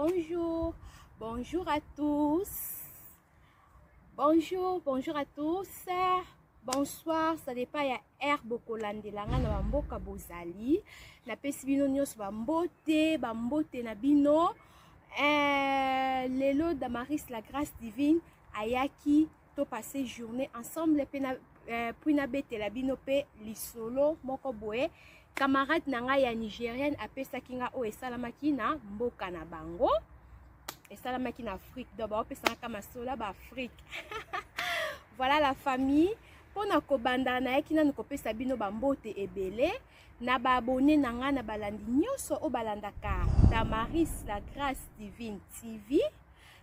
bonjour. Bonjour à tous. Bonjour à tous. Bonsoir, ça dépend ya herbe kolandelanga na bamboka bozali. Na pesi bino nyos bambote na bino. Lelo Damaris la grâce divine ayaki to passer journée ensemble puis na bete la bino pe lisolo moko boye. Camarade nanga ya nigérienne apesaki nga o esalamaki na mboka na bango. Esalamaki na Afrique. D'abord pesanga kama sola ba Afrique. Voilà la famille. Pona kobanda na yaki na kopesa bino bambote ebele na ba abonné nanga na balandi nyoso o balandaka Damaris la grâce divine TV.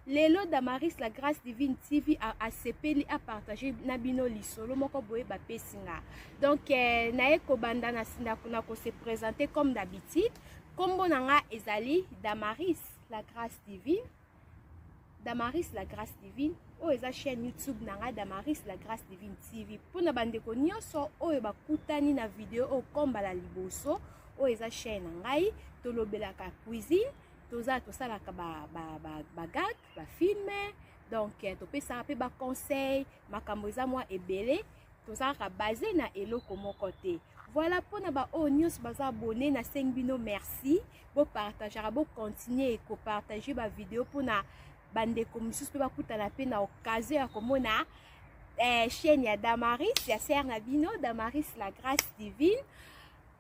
Lelo Damaris la grâce divine TV a sepeli a partager na bino lisolo moko boye ba pesinga. Donc na ye kobanda na ko se présenter comme d'habitude. Kombo nanga ezali Damaris la grâce divine. Damaris la grâce divine. Oh, eza chaîne YouTube nanga Damaris la grâce divine TV. Pona bandeko nyonso oyo bakutani na video o komba la liboso. Oh, eza chaîne ngai tolobelaka cuisine. Toza tosalaka ba gag, ba filme. Donc topesa pe ba conseil, makambo eza mwa ebele. Tozalaka basé na eloko moko te. Voilà pona ba o nyonso baza abonné na sengbino merci. Bo partager, bo continuer ko partager ba video pona bandeko misusu pe bakutana pe na occasion ya komona chaîne ya Damaris ya ser na bino Damaris la grâce divine.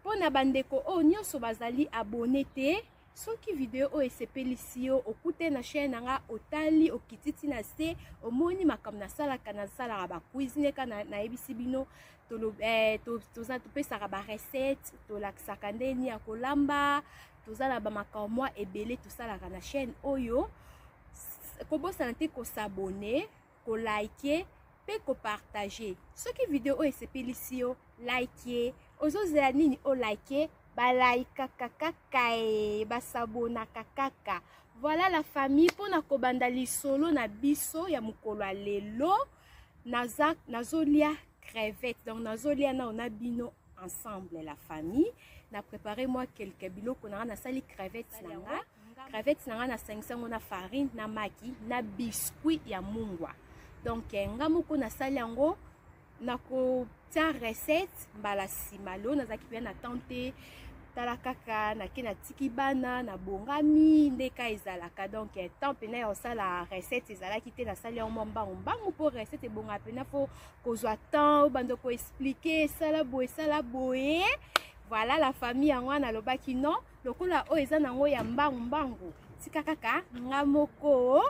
Pona bandeko o nyonso bazali abonné te soki video o esepelisi yo okute na chaîne nanga otali okititi na se omoni makambo nasalaka ba cuisine kana na yebisi bino toza topesaka ba recette tolakisaka ndeni ya kolamba tozala ba makambo mwa ebele tosalaka na chaîne oyo. Kobosana te ko s'abonner, ko liker, pe ko partager. Soki video o esepelisi yo liker, ozozela nini o liker, ba like kaka ba sabona kaka. Voilà la famille pona kobanda lisolo na biso ya mukolo lelo nazolia crevette. Donc nazolia na ona bino ensemble la famille. Na préparé moi quelques biloko na sali crevette nanga. Crevette nanga na 500 na farine na maki na biscuit ya mungwa. Donc nga moko na sali yango na ko tia recette mbala simalo na zaki bien na tante tala kaka na kina tiki bana na bongami ndeka ezalaka. Donc temps pena ya osala recette ezalaki te na sali yango mbangu po recette ebonga pena fo kozwa temps bando ko expliquer sala boye. Voilà la famille yango na lobaki non lokola o eza nango ya mbangu tika kaka nga moko.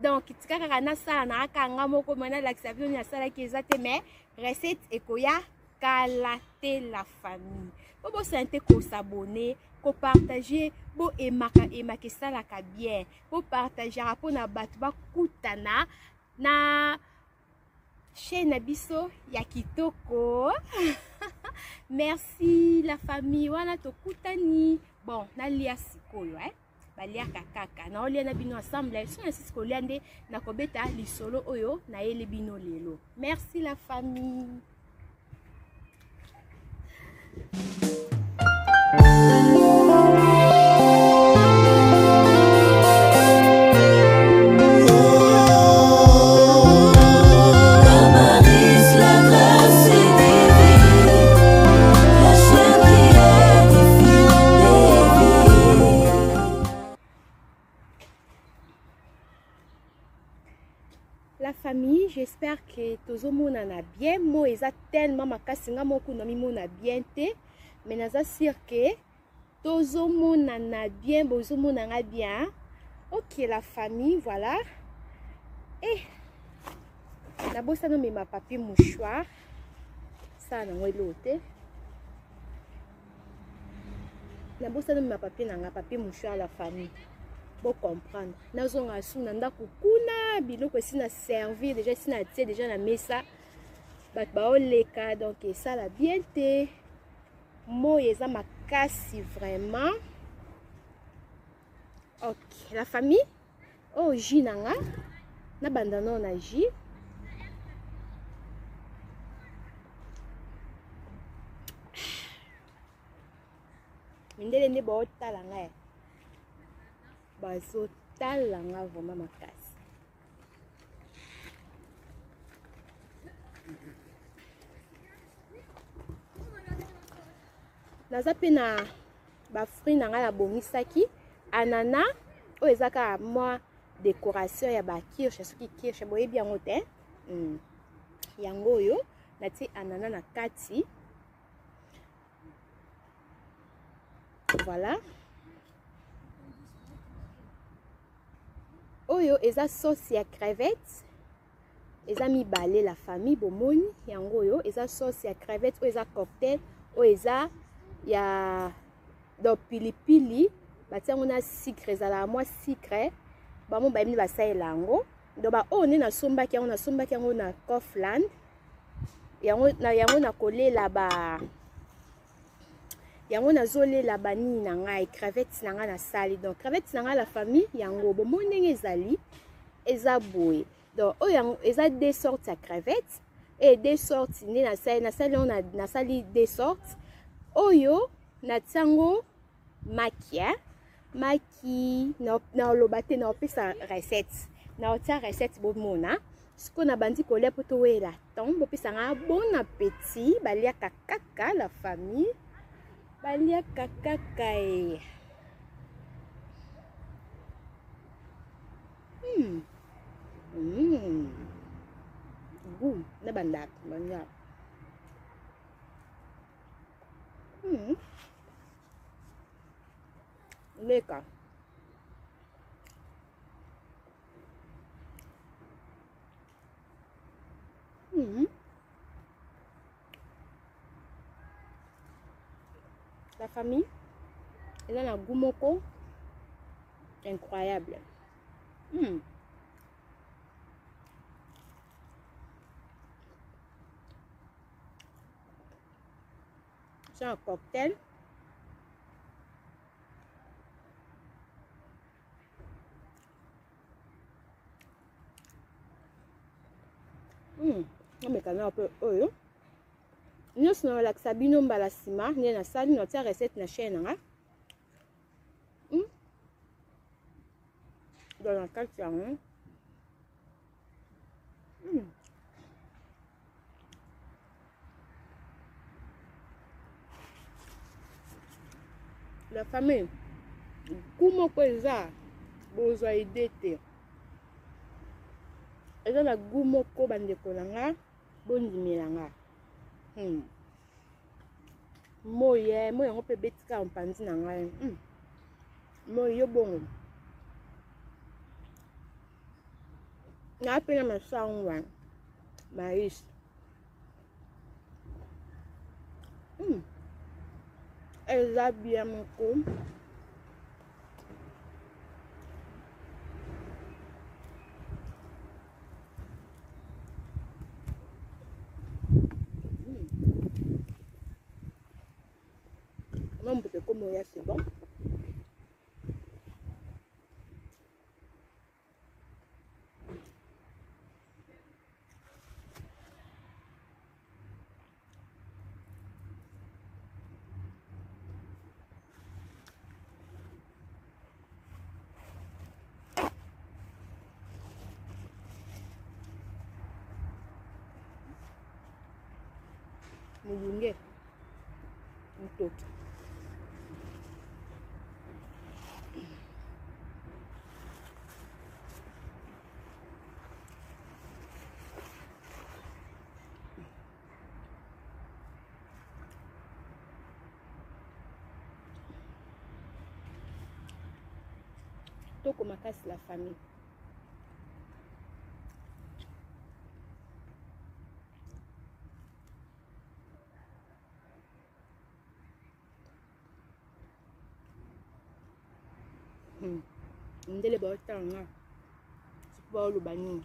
Donc tika kaka na sala na aka nga moko mana lakisa bino ya sala ki eza te mais recette ekoya kala te la famille. Bo sente ko s'abonner ko partager bo emaka salaka bien bo partager rapport na batu bakutana na chaîne na biso ya kitoko. Merci la famille wana tokutani. Bon nalia sikoyo balia kaka na olia na bino ensemble so na sisi kolia nde na kobeta lisolo oyo na yele bino lelo. Merci la famille. La famille, j'espère que tout monde en a bien. Moi, ils ont tellement makasi nga moko na mimo na bien te, mais naza sûr que tout monde en a bien, bozo monde en a bien. OK la famille, voilà. Et la bossa no me ma papier mouchoir. Ça na ngwe lote. La bossa no me ma papier na papier mouchoir la famille. Pour comprendre nazonga suna ndako kuna biloko esi na servir déjà esi na tie déjà na mesa bato baoleka. Donc ça la bien te moi eza makasi vraiment. OK la famille oh jus nanga na bandano na jus mindele nde baotala ngai bazotala nga vraiment makasi. Naza pe na ba fruit na nga na bongisaki anana oyo eza kaka mwa décoration ya ba kirshe, soki kirshe boyebi yango te. Yango oyo natie anana na kati. Voilà. Oyo eza sauce ya crevette. Eza mibale la famille bomoni. Yango oyo eza sauce ya crevette. Oyo eza cocktail. Oyo eza ya do pilipili. Batiango na sucre. Ezala mwa sucre. Bamo bayembi basalela yango. Do ba oyo ne nasombaki yango na Kaufland. Yango na kolela ba yango nazolela bani na ngai crevette na ngai na sali. Donc crevette na ngai la famille yango bomo ndenge ezali eza boye. Donc oyo eza deux sortes ya crevette et deux sortes ne nasali deux sortes. Oyo natiango maki na oloba te na opesa recette. Na otia recette bomona. Siko na bandi kolia poto wela ton bopesa nga bon appétit balia kaka la famille. Balia kaka e. Na bandak banya. Leka. La famille, elle a un goût moko incroyable. C'est un cocktail. Mais quand même un peu oyo. Nous sommes là que Sabino Mbalasima, nous na sali notre recette na chaîne nga. Dans la carte la famille. Comment ça besoin aider te. Et dans la gumoko bandeko langa bondimilanga. Moye yango pe betika mpanzi na ngai. Moye bongo. Na pena masangwa. Mais. Eza bien moko. Non, peut-être comme il c'est bon. Mulunge. Mtoto. Toko makasi la famille. Ndele ba otanga. Sipo olubani.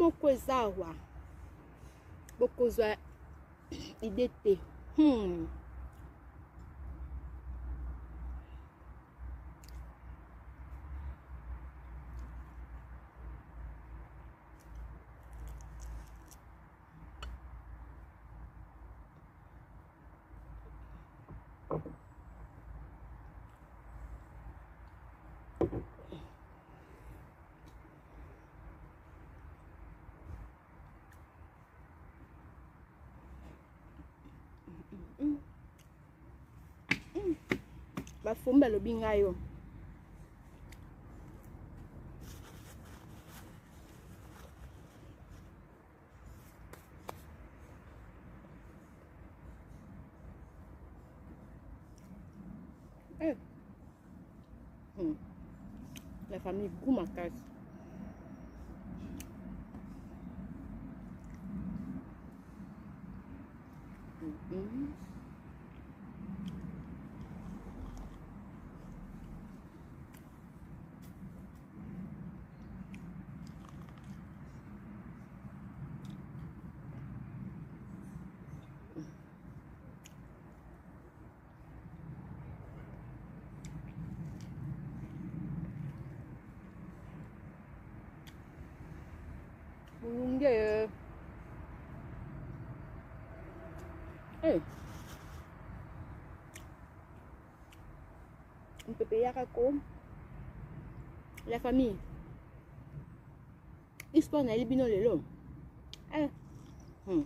moko eza awa bokozwa ide te. Bafumba lobi ngayo la famille goût makasi. On peut payer à comme la famille. Histoire n'a libino le long. On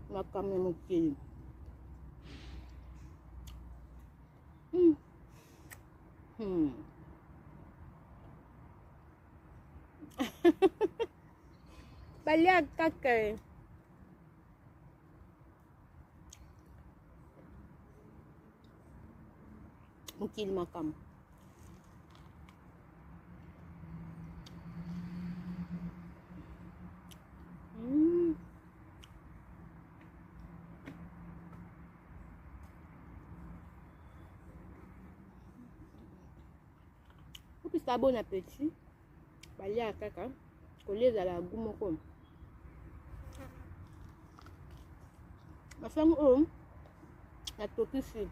va quand même au pied. Balia kaka. Mukil makam. Puis ça bon appétit. Balia kaka. Collez à la goumoko. Ma femme la tokifi.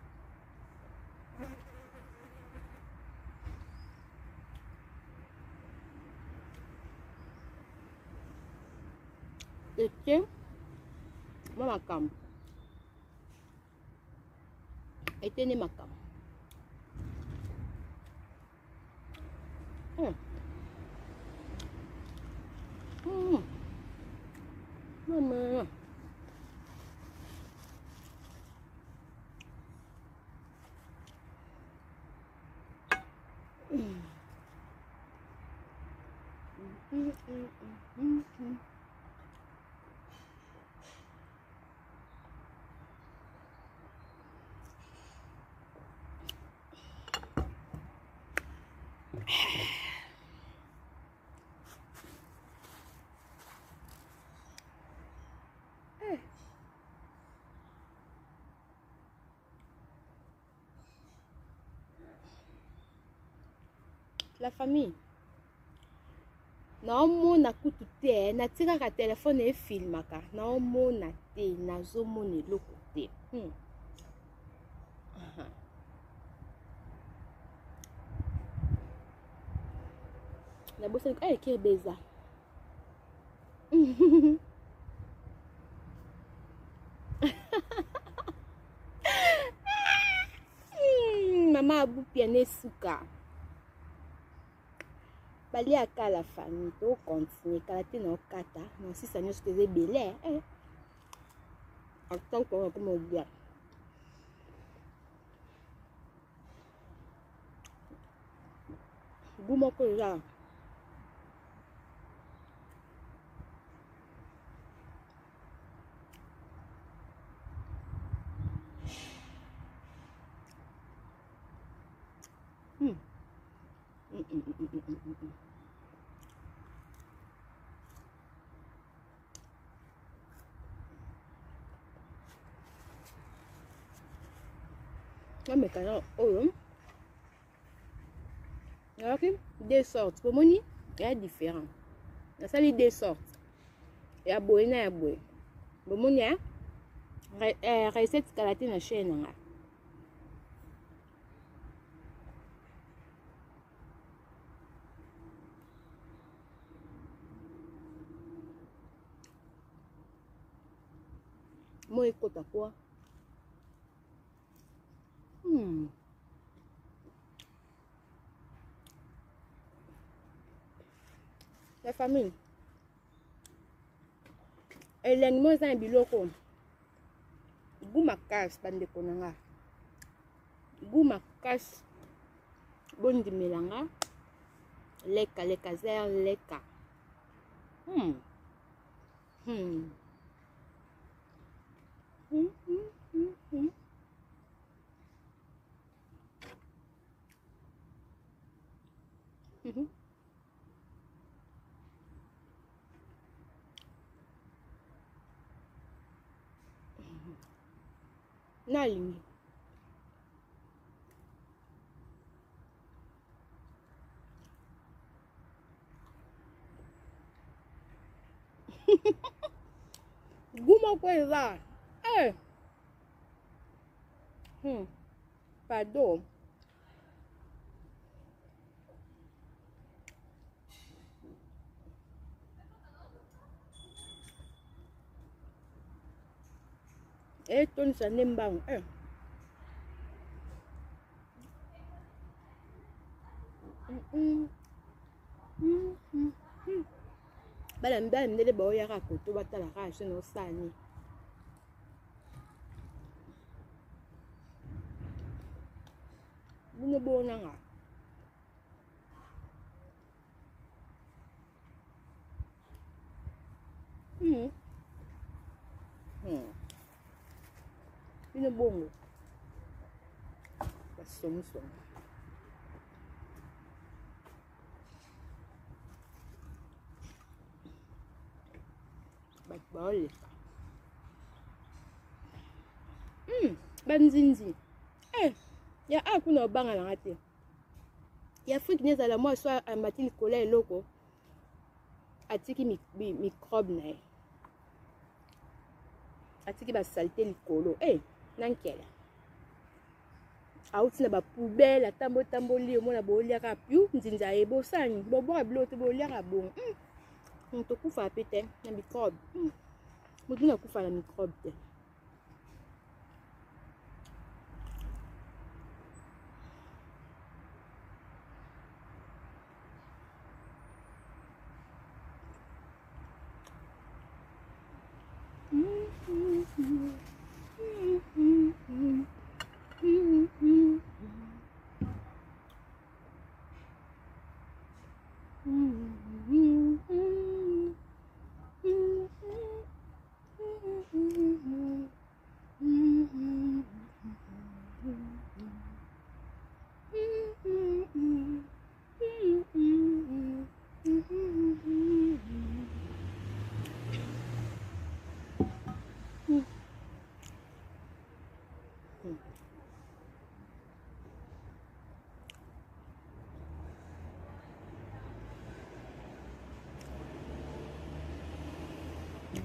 Et tiens, moi ma cam. Et tenez ma cam. Maman. La famille. Naomona kutu te, natikaka telefone e filmaka. Naomona te, nazomona eloko te. La bosse écrit beza. Maman abu piané suka. Bali aka la famille to continuer kala te na okata na sisa nyo ce belé attends ko comme dia gumo ko ya mais quand il y a des sortes pour moni il y a différents nasali deux sortes ya boye na ya boye bomoni ya recette kala te na chaîne nanga mo ekota kwa la famille elengi mo eza na biloko gu makasi bandeko na nga gu makasi bondimelanga leka leka zer leka nalingi guma kwa eza pardon etonisa nde mbangu bana mibali ndele baoyaka koto batalaka aso na osani bino bonanga bino bongo basomisongo bato baoleka banzinzi ya kuna obanga nanga te ya afrique nezala mwa so amati likolo ya eloko atiki microbe na ye atiki basalite likolo nankela auti na bapoubele atamboli omona booliaka piu nzinzi ayeba osani bobwaka biloko te booliaka bongo tokufa pe te na microbe motu nakufa na microbe te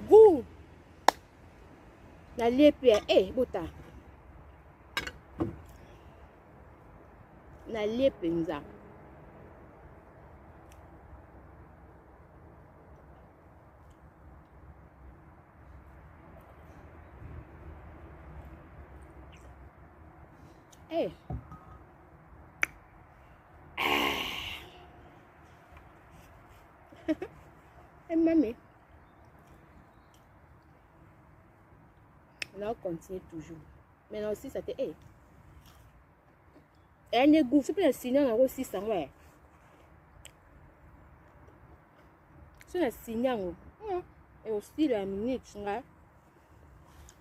goût na lepe bota na lepe nza mami on continue toujours mais aussi ça te ne goût c'est pas signal na aussi ça ouais c'est un signal et aussi la minute nga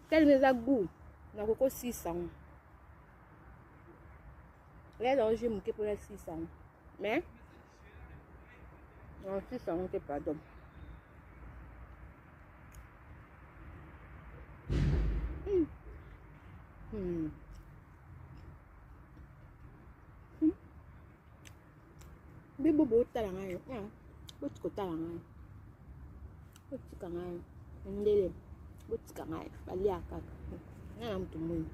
tellement ça goût na koko 600 là donc j'ai manqué pour la 600 mais non 600 on pas donc Bibo bo talanga yo. Bo tiko talanga yo. botika ngai ndele botika ngai balia kaka na mtu mwini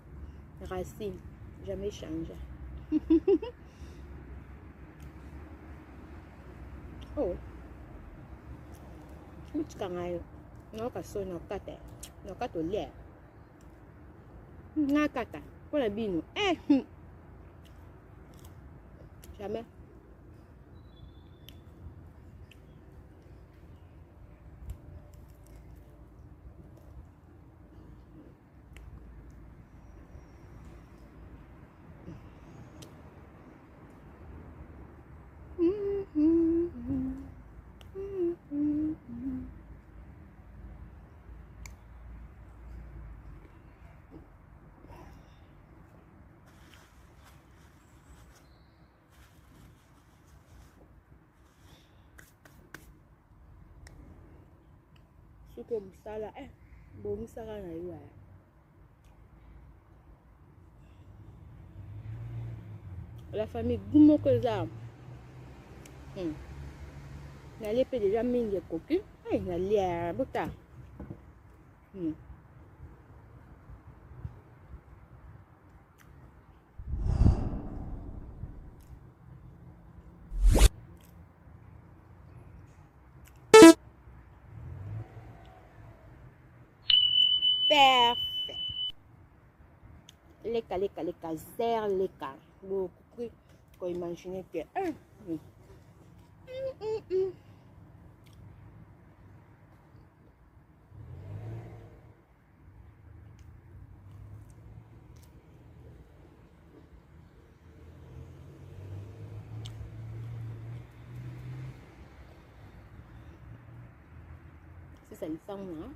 Racine jamais changé. Oh botika ngai naoka so nakata olia nakata mpona bino jamais. Suko musala bomisaka na yo la famille gumoko eza nalie mpe deja mingi ekoki nalia bota parfait. Leka zer leka beaucoup ko imaginer que c'est ça le sang là.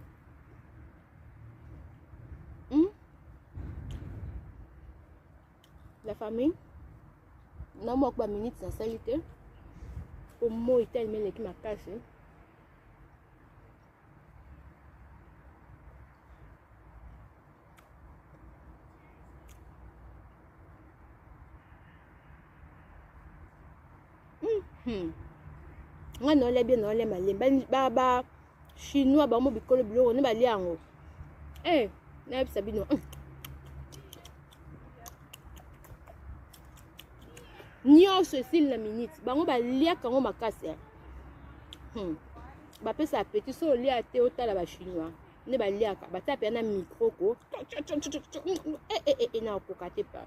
La famille na moko ba minute na salite au mo itel mele ki makasi nga no le bien no le malemba ba chinois ba mo bikolo biloko ne ba liango na bisa bino nyonso esili na minute bango baliaka yango makasi bapesa apeti so olia te otala bachinois nde baliaka batia mpe na micro ko na okoka te pa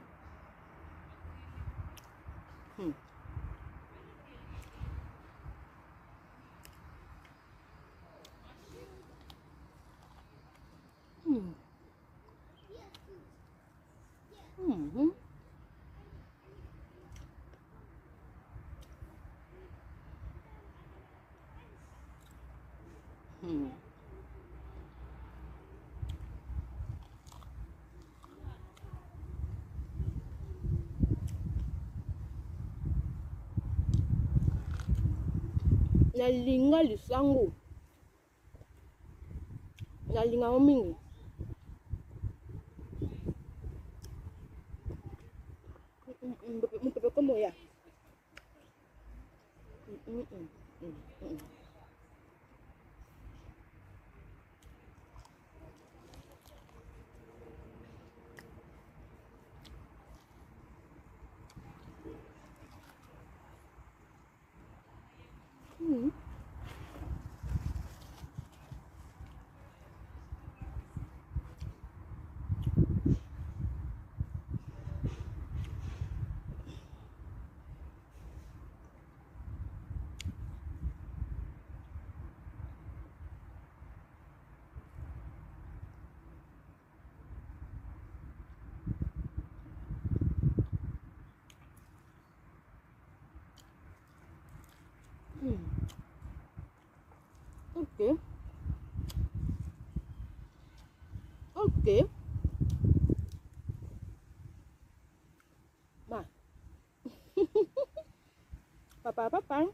nalinga lisango nalinga ngo mingi mpepe como ya ok ma papa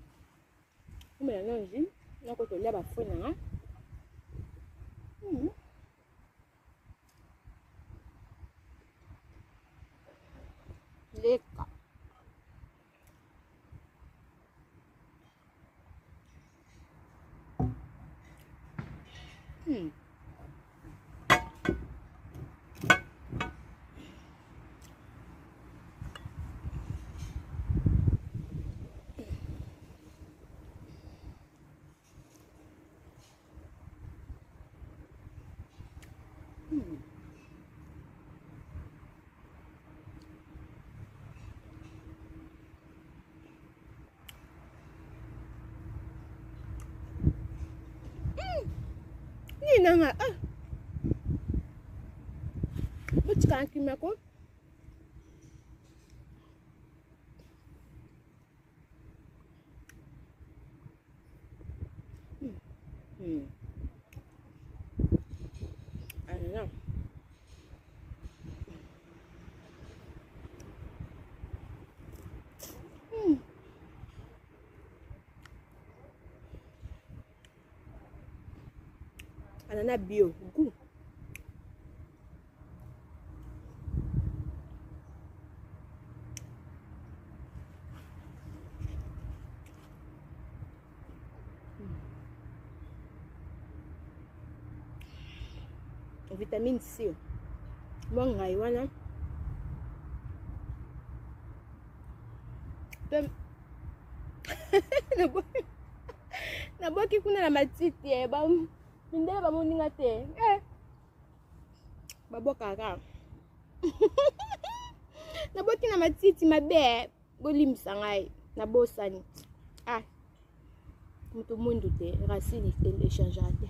kumela nonji nako tolia bafue nanga leka Nanga bukan kimako I don't know. Anana bio goût. Vitamine C. Bon ngai wana. Naboki kuna na matiti ba mindele ba moninga te. Baboka ka. Naboki na matiti mabe bolimisa ngai na bosani. Mutu mundu te racine échangera te.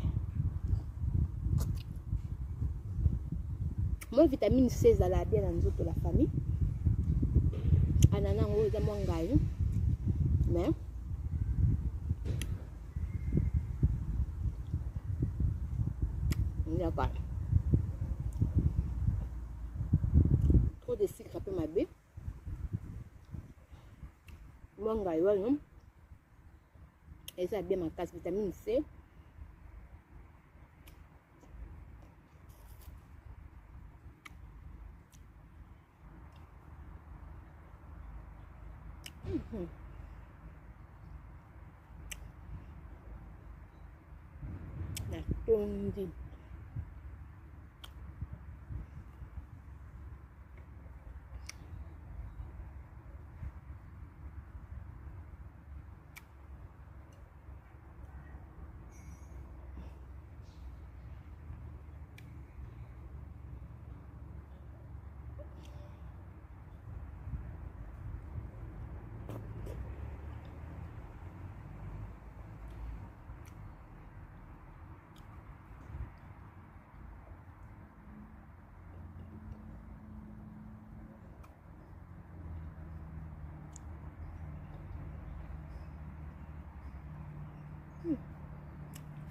Mon vitamine C ezala bien na nzoto la famille. Anana ngo eza mwangai. Mais d'accord. Trop de sucre après ma bé. Mwangai wana. Eza bien ma casse vitamine C. Tondi.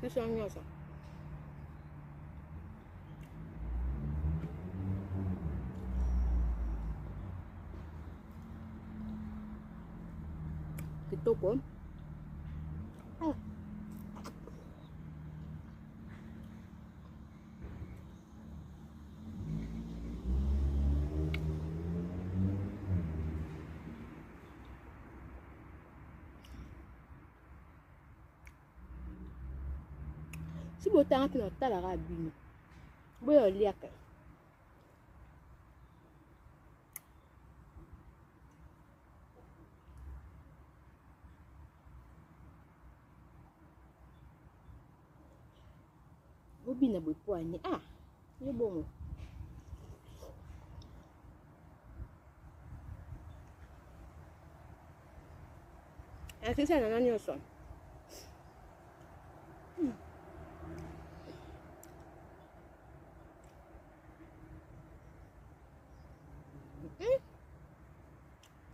C'est ça, ça. Kitoko. Si vous avez un peu de rabine, vous avez un liak. Vous avez un peu de poignée. C'est bon. C'est ça, on a un son.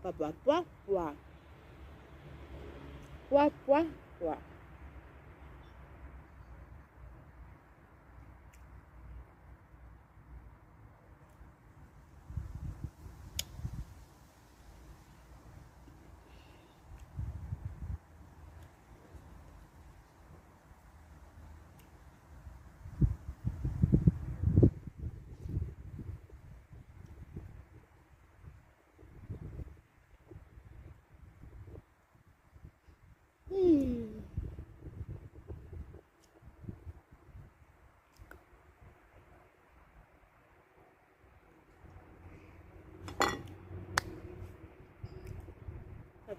Papa, pois.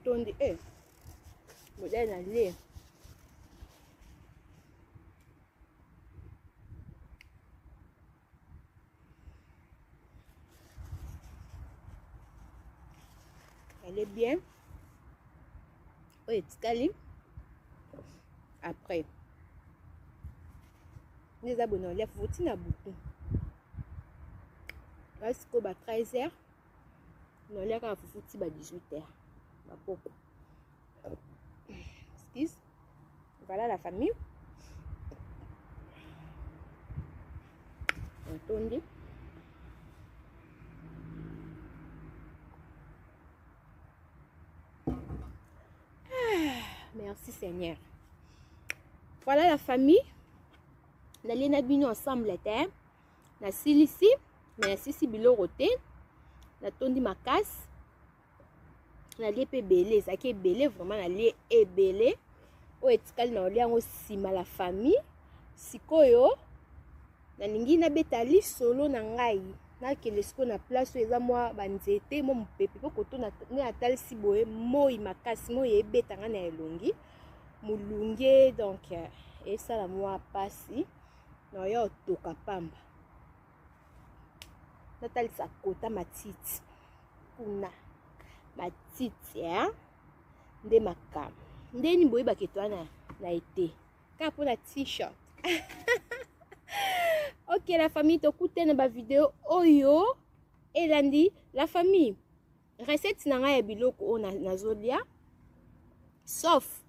tondi modèle na lait. Elle est bien. Oui, tikali. Après, les abonnés, les foutis na beaucoup. Parce que 13h, nous allons faire foutis 18h. Excuse. Voilà la famille. Attendez. Merci Seigneur. Voilà la famille. Nous allons ensemble la terre. Na silisi, na sisi bilorote. Na tondi makas. Na lie pe belé, ça qui est belé vraiment na lie e belé. O etikali na olia ngo sima la famille. Sikoyo na lingi na betali solo na ngai. Na kelesko na place eza mwa banzete mo mpepe po koto na atali si boye moi makasi moi ebetanga na elongi. Mulunge donc et ça la moi pasi. Na yo toka pamba. Natali sa kota matiti. Kuna matiti ya nde makam. Nde ni boye baketwana na été. Ka pour la t-shirt. Ok la famille tokute na ba vidéo oyo elandi la famille. Recette na nga ya biloko o nazolia sauf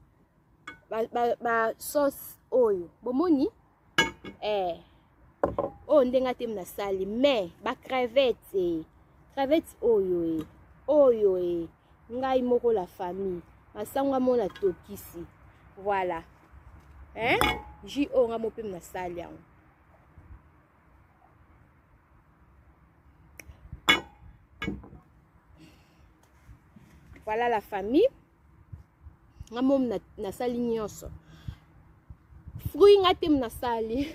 ba sauce oyo. Bomoni oh ndenga tem na sali mais ba crevette oyo ngai moko la famille masanga mona tokisi voilà ji o nga mopem na sali yango. Voilà la famille nga mom na sali nyonso fruit nga tem na sali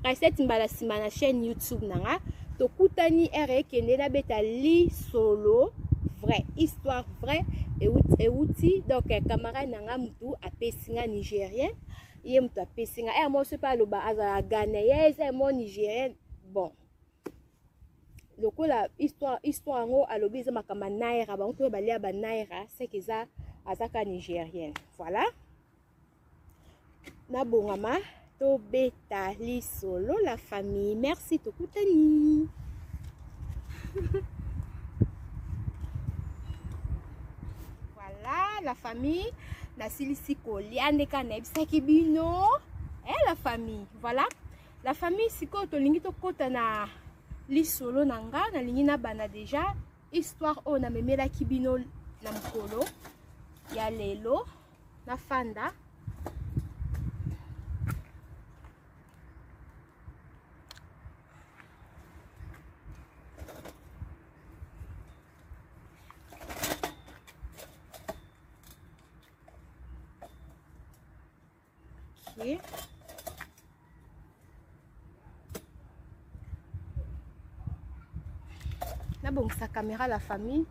recette mbala sima na chaîne YouTube nanga tokutani kende na betali solo vrai histoire vrai et outil donc camarade nanga mutu apesinga nigérien ye mutu apesinga moi c'est pas le ba aza ghanéenne moi nigérien bon lokola histoire ngo alobi za makama naira ba onto balia ba naira c'est que ça azaka nigérienne voilà. Nabongama to betali solo la famille. Merci tokutani. Voilà la famille. Na silisi koliane kana ebisaki bino. La famille. Voilà. La famille siko tolingi to kota na lisolo nanga na lingi na bana déjà histoire o na memela kibino na mkolo ya lelo na fanda. Okay. Na bon sa caméra la famille.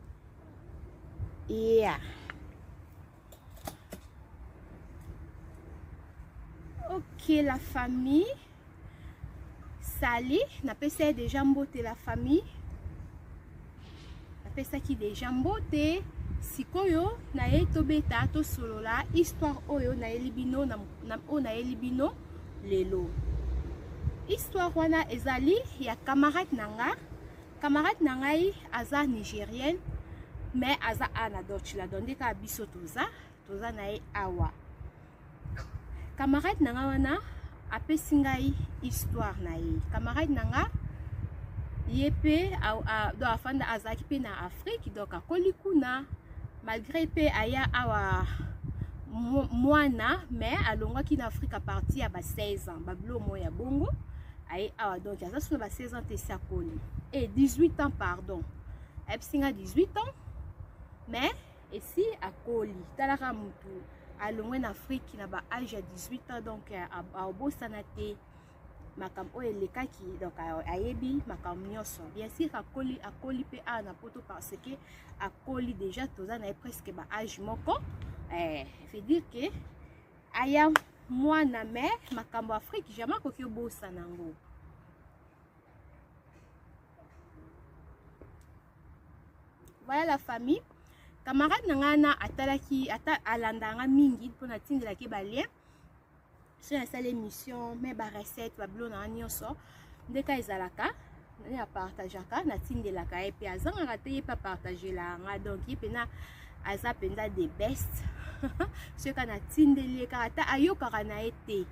Yeah. Ok la famille. Sali, na pesa déjà mbote la famille. Na pesa ki déjà mbote. Sikoyo na ye tobeta to solola histoire oyo na elibino na elibino lelo. Histoire wana ezali ya camarade nangai aza nigérienne mais aza ana Dutch la donde ka biso toza na ye awa. Camarade nanga wana apesi ngai histoire na ye. Camarade nanga yepe do afanda azaki pe na Afrique donc akoli kuna malgré pe aya awa mwana mais alongwaki na Afrique à partir ya ba 16 ans bablo moya bongo ay awa donc aza sur ba 16 ans te sakoli et 18 ans pardon epsinga 18 ans mais ici akoli talaka mutu alongwe na Afrique na ba âge ya 18 ans donc a bosana te makam o elekaki donc ayebi makam nyonso bien sûr akoli pe a na poto parce que akoli déjà toza na presque ba âge moko fait dire que aya mwana me makambo Afrique jamais koki obosa nango. Voilà la famille. Camarade nangana atalaki ata alandanga mingi pour na tindelaki ba lien sur la salle émission mais ba recette ba blo na nyonso ndeka ezalaka na partageaka na tindelaka et puis azanga raté pas partager la nga donc ipena aza penda des best ce kana tindeli kata ayoka na été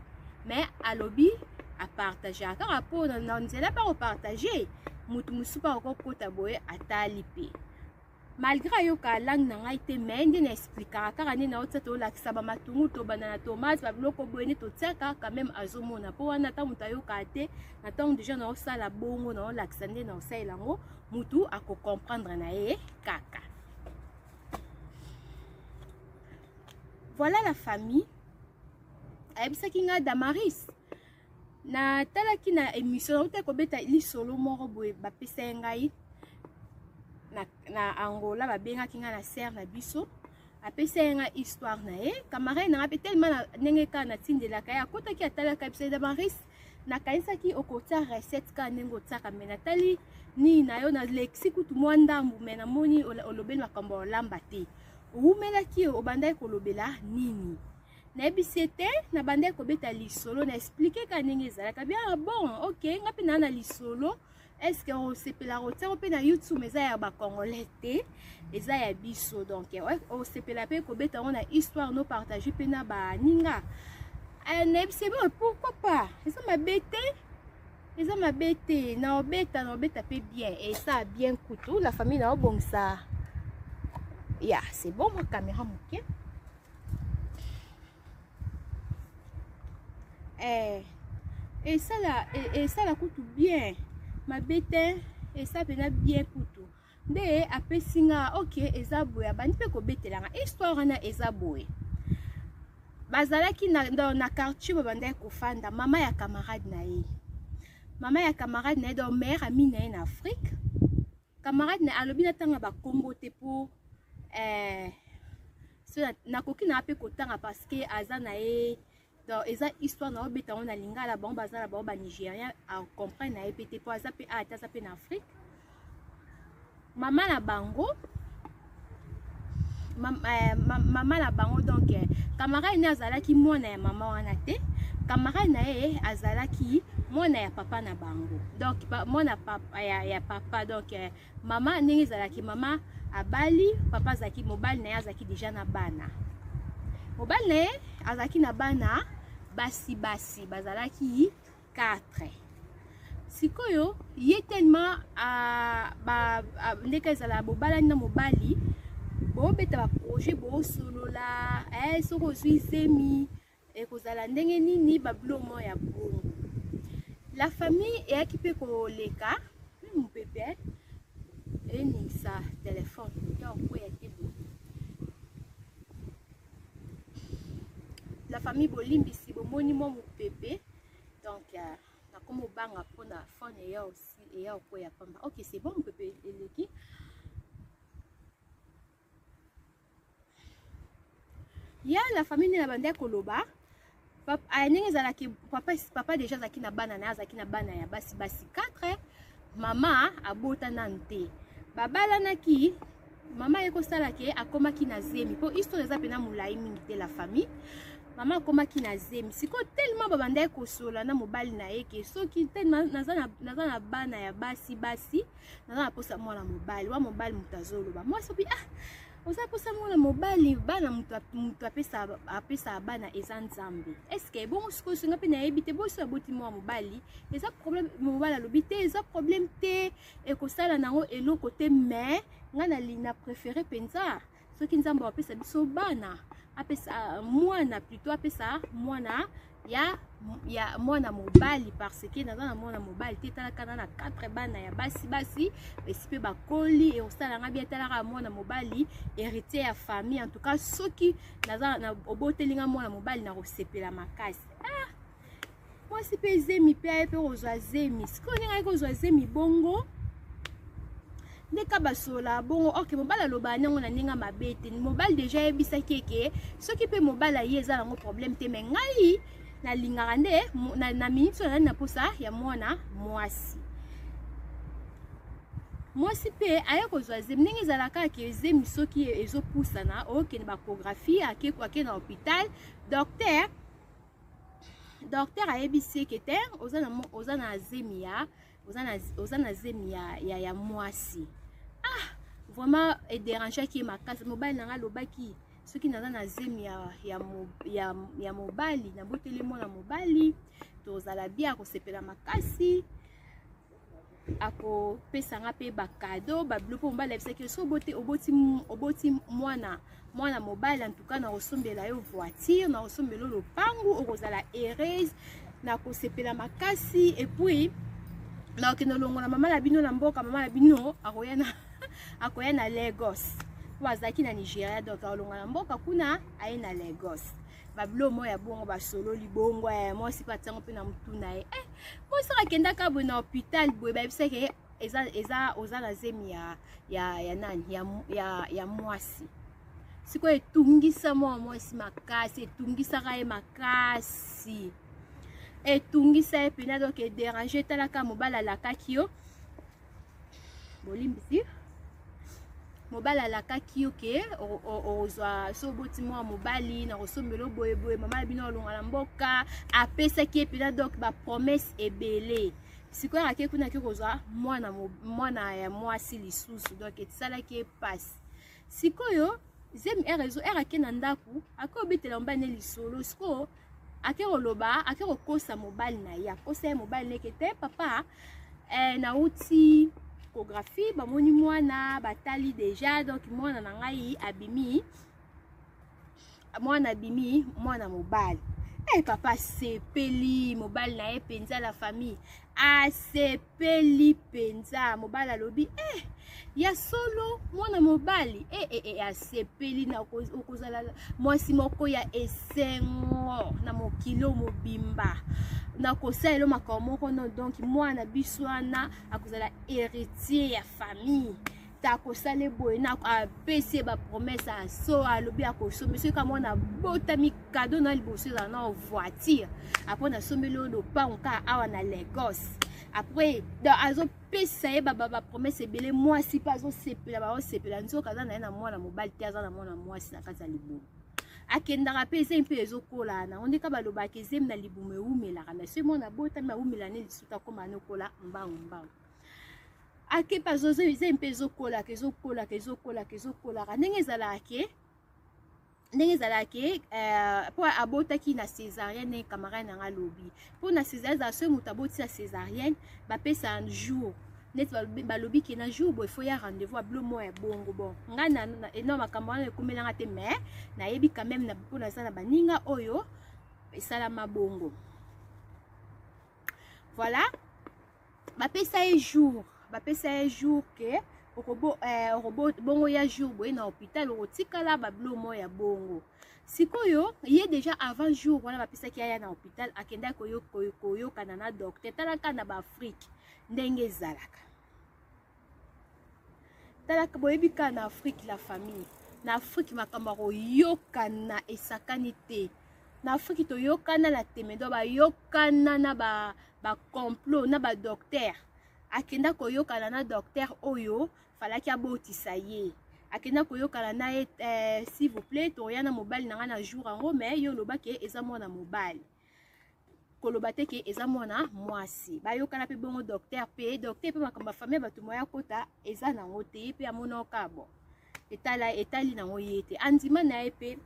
mais alobi a partager aka rapport na nzela pas partager mutu musupa ko kota boye atalipe malgré ayoka langue na ngai te mais ndi na expliquera kaka ni na otsato la kisaba matungu to banana tomate ba biloko boyeni to tsaka quand même azomona po wana ta mutu ayoka te na tango déjà na osala bongo na la kisande na osala ngo mutu ako comprendre na ye kaka. Voilà la famille. Ayebisaki nga Damaris na talaki na émission te ko beta li solo moko boye ba pesa ngai na Angola ba benga kinga na serre na biso apesa nga histoire na ye camarade na pe tellement ndenge ka na tindela ka ya kota ki atala ka pesa Damaris na kaisa ki okota recette ka nengo tsaka mena tali ni na yo na lexiku tu mwandambu mena moni olobeli makambo lamba te umela ki obandai kolobela nini na ebisete na bandai ko beta lisolo na expliquer ka ndenge ezalaka bien bon OK ngapi na lisolo. Est-ce que on sepela rotia on pe na YouTube mais ya ba congolais te eza ya biso donc on sepela pe ko beta on a histoire no partager pe na ba ninga c'est bon pourquoi pas eza ma bête na obeta pe bien et ça bien couteau la famille na bon ça ya c'est bon ma caméra moké et ça la coûte bien ma bête et ça pena bien kutu nde apesinga OK ezaboya bandi pe ko betelanga histoire na ezaboye bazalaki na quartier babanda ko fanda mama ya camarade na ye donc mère ami na en Afrique camarade na alobi na tanga ba kombo te pour na koki na pe ko tanga parce que azana e donc eza histoire na obeta on a lingala bon bazala ba Nigérien a comprendre na epete po azape ata pe na Afrique maman na bango maman na bango donc camarade ne azalaki mwana ya mama wana te camarade na ye azalaki mwana ya papa na bango donc mwana papa ya papa donc maman ndenge ezalaki mama abali papa azaki mobali na ye azaki déjà na bana mobali na ye azaki na bana basi bazalaki 4 sikoyo ye tellement ndeka ezala bobala na mobali bobeta ba projet bo solola soko zwi semi ekozala ndenge nini bablomo ya bongo la famille eyaki pe koleka mon bébé eningisa téléphone ya okoya te bo la famille bolimbisi bomoni mo bébé donc na komo banga pona phone ya aussi et ya okoya pamba OK c'est bon bébé eleki ya la famille na bande koloba papa ndenge ezalaki papa déjà azaki na bana na azaki na bana ya basi 4 mama abota nante babalanaki mama ekosalaki akomaki na zemi po histoire eza pena mulai mingi te la famille mama akomaki na zemi siko tellement babanda kosola na mobali na ye ke soki tellement naza na bana ya basi naza na posa mwana mobali wa mobali mutazoloba moi sobi oza posa mwana mobali bana mutu apesa bana eza nzambe est-ce que bon siko singa pe na yebi te bo so aboti mwana mobali eza problème mobali alobi te eza problème te ekosala nango eloko te mais nga na lina préféré penza soki nzambe apesa biso bana apesa mwana plutôt apesa mwana ya mwana mobali parce que naza na mwana mobali te talaka na 4 bana ya basi esi pe bakoli et osala nga bien talaka mwana mobali héritier ya famille en tout cas soki naza na obotelinga mwana mobali na kosepela makasi mwasi mpe zemi mpe aye mpe kozwa zemi sikoyo ndenge ayeki kozwa zemi bongo ndeka basola bongo ok mobali aloba nango na ndenge mabe te mobali deja ayebisaki eke soki mpe mobali aye eza nango problème te me ngai nalingaka nde na minute oyo nani na posa ya mwana mwasi mwasi mpe aye kozwa zemi ndenge ezalaka ake zemi soki ezopusana okende bakographie ake na hôpital docteur ayebisi eke te oza na zemi ya mwasi vraiment ederangeaki ye makasi mobali nanga alobaki soki naza na zemi ya mobali naboteli mwana mobali tozala bien akosepela makasi akopesanga mpe bakado babilo mpo mobali ayebisaki so oboti mwana mobali antuka na kosombela yo voiture na kosombela lopangu okozala heureuse na kosepela makasi epuis na okende olongola mama na bino na mboka mama na bino akoya na Lagos po azalaki na Nigeria donc aolongola na mboka kuna aye na Lagos babilo moya ya bongo basololi bongo mwasi mpe atiango mpe na mutu na ye mwasi akendaka boye na hôpital boye bayebisaki oza na zemi ya nani ya mwasi sikoyo etungisa mwa mwasi makasi etungisaka ye makasi etungisa ye pena donc ederange etalaka mobali alakaki yo bolimbisi mobali alakaki yo ke ozwa so oboti mwa mobali na kosombela boyeboye mama na bino olonga na mboka apesaki ye pena donc bapromese ebele sikoyo ake kuna ke kozwa mwana ya mwasi lisusu donc etisalaki ye pasi sikoyo zemi erezo ake na ndaku ake obetela mobali ne lisolo sikoyo ake koloba ake kokosa mobali na ye akosa ye mobali neke te papa nauti échographie bamoni mwana batali deja donc mwana na ngai abimi mwana mobali papa sepeli mobali na ye penza la famille asepeli penza mobali alobi ya solo mwana mobali asepeli na okozala mwasi moko ya esengo na mokilo mobimba na kosalela makambo moko no donc mwana biso wana akozala héritier ya famille takosala boye na apesi bapromese aso alobi akosomba soki kama mwana botami kado na liboso ezala na voiture apres nasombeli oyo lopango kaka awa na Lagos après azopesa ye bapromese ebele mwasi mpe azosepela baosepela nzoka aza na ye na mwana mobali te aza na mwana mwasi na kati ya libumu akendaka mpe ezemi mpe ezokolana ondeka balobaka ezemi na libumu ewumelaka na soki mwana botami awumela ne lisusu akoma nokola mbangu ake mpe ezemi mpe ezokolaka ndenge ezalaka po abotaki na césarienne camarade nanga lobi po na césarienne ezala soki moto aboti na césarienne bapesa un jour neti balobi ke na jour boye faut ya rendez-vous abilo moya bongo bon ngai na makambo wana ekomelanga te mais nayebi quand même na mpo naza na baninga oyo esalama bongo voilà bapesa ye jour ke bongo ya jour boye na hôpital okotikala babilo moya bongo sikoyo ye déjà avant jour wana bapesaki aya na hôpital akendaki koyokana na docteur talaka na baafrike ndenge ezalaka talaka boyebi kaka na afrique la famille na afrique makambo ya koyokana esakani te na afrique toyokana na temedo bayokana na bacomplot na badocteur akenda koyokana na docteur oyo falaki abotisa ye akenda koyokana na ye s'il vous plaît toya na mobali na nga na jour yango mais yo olobaki eza mwana mobali koloba te ke eza mwana mwasi bayokana mpe bongo docteur mpe makambo ya famille bato moya kota eza nango te ye mpe amonaka bon etali nango ye te andima na ye mpe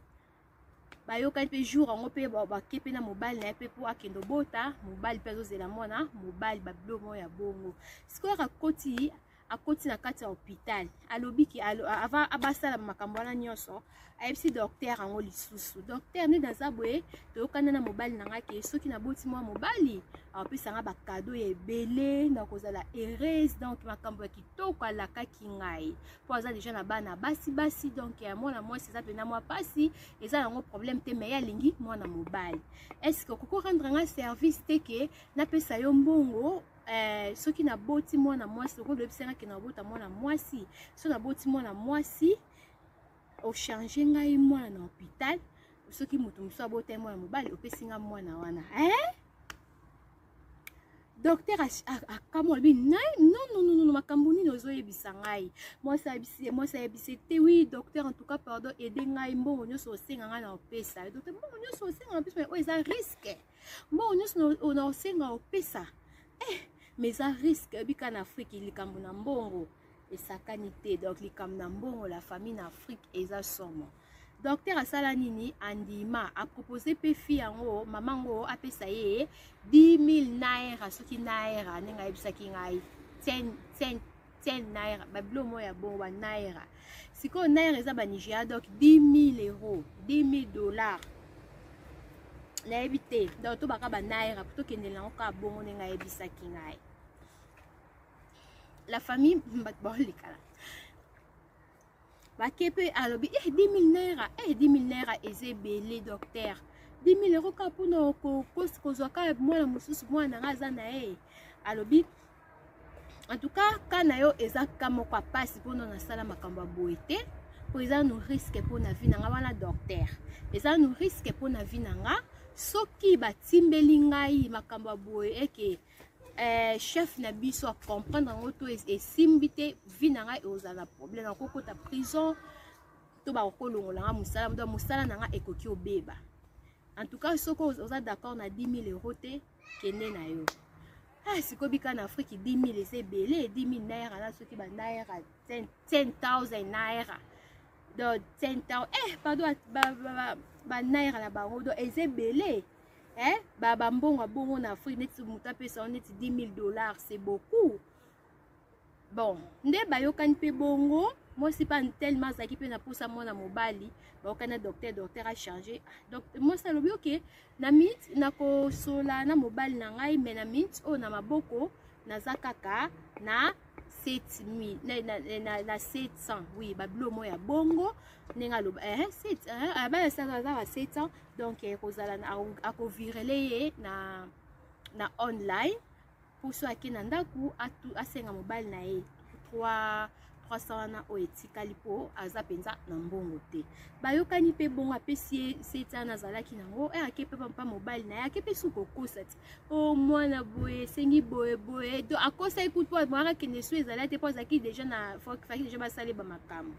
bayokani mpe jour yango mpe bake mpe na mobali na ye mpe mpo akende obota mobali mpe azozela mwana mobali babilo moyo ya bongo sikoyo akoti akoti na kati ya hôpital alobi ki avant abasala makambo wana nyonso ayebisi docteur yango lisusu docteur nde naza boye toyokana na mobali na nga ke soki naboti mwa mobali apesanga bakado ya ebele na kozala heureuse donc makambo ya kitoko alakaki ngai mpo aza deja na bana basi donc ya mwana mwasi eza pena mwa pasi eza nango problème te me ye alingi mwana mobali estce okoko rendre nga service te ke napesa yo mbongo soki naboti mwana mwasi okolobisangaki nabota mwana mwasi so naboti mwana mwasi ochange ngai mwana na hôpital soki moto mosusu abota mwana mobali opesi nga mwana wana docteur akamolobi non makambo nini ozoyebisa ngai mwasi ayebisi te oui docteur en tout cas pardon aide ngai mbongo nyonso osenga ngai na opesa docteur mbongo nyonso osenga na opesa oyo eza risque mbongo nyonso na osenga opesa mais eza risque bika na Afrique likambo na mbongo esakani te donc likambo na mbongo la famille na Afrique eza somo docteur asala nini andima apropose pe fi yango mamango apesa ye 10,000 naira soki naira nenga yebisaki ngai 10 naira babilo moya bon wa naira siko naira eza ba Nigeria donc 10,000 euros 10,000 dollars nayebi te donc to baka ba naira poto kendela ngo ka bongo nenga yebisaki ngai la famille balikala bakepe alobi 10,000 naira 10,000 naira ezebele docteur 10,000 euros ka mpona kozwa ka mwana mosusu mwana nga aza na ye alobi en tout cas ka na yo eza ka moko apasi mpona nasala makambo ya boye te mpo eza no risque mpona vi na nga wana docteur eza no risque mpona vi na nga soki batimbeli ngai makambo ya boye eke chef na biso a comprendre ngo to esimbi te vi na ngai ozala problème na kokota prison to bakolongola nga musala na nga ekoki obeba en tout cas soko oza d'accord na 10,000 euros te kende na yo siko bika na Afrique 10,000 eza ebele 10,000 naira na soki ba naira 10,000 naira donc 10,000 pardon ba naira na bango donc eza ebele baba mbongo bongo na Afrique neti muta pesa neti 10,000 dollars c'est beaucoup bon nde bayokani pe bongo moi c'est pas tellement zaki pe na posa mwana mobali bayokana docteur a changé donc moi ça lobi ok na minute na ko sola na mobali na ngai mais na minute o na maboko na zakaka na 7,000 na 700 oui bablo moya bongo nenga loba 7 ba ça va 700 donc kozala ako virele ye na online pour so akina ndaku asenga mobile na ye 300 na o etikali po aza penza na mbongo te bayokani pe bongo apesi 700 na zalaki nango akepe pa mobile na ye akepe suko kosa ti o mwana boye sengi boye do akosa ekutu po mwaka kende so ezala te po zaki déjà na faki déjà basale ba makambo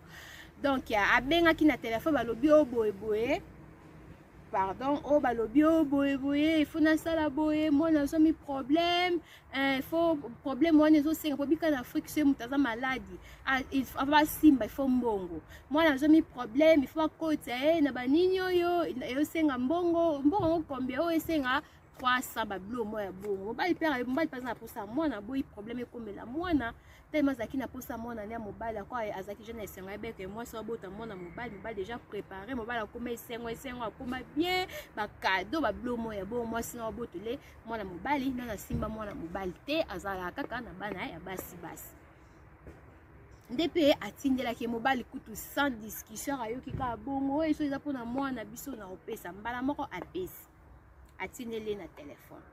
donc abengaki na téléphone balobi o boye pardon o balobi o boye il faut na sala boye moi na zomi problème il faut problème moi nezo senga po bika na Afrique c'est mutaza maladie il faut avoir simba il faut mbongo moi na zomi problème il faut akota na banini yo senga mbongo combien o senga 300 bablo moya bongo mobali pas na posa mwana boyi problème ekomela mwana tellement zaki na posa mwana ne mobali kwa azaki jeune esenga beke moi so bota mwana mobali déjà préparé mobali akoma esengo akoma bien ba cadeau bablo moya bongo moi sino botole mwana mobali na simba mwana mobali te azala kaka na bana ya basi ndepe atindela ke mobali kutu sans discussion ayoki ka bongo eso eza pona mwana biso na opesa mbala moko apesi atindeli na telefone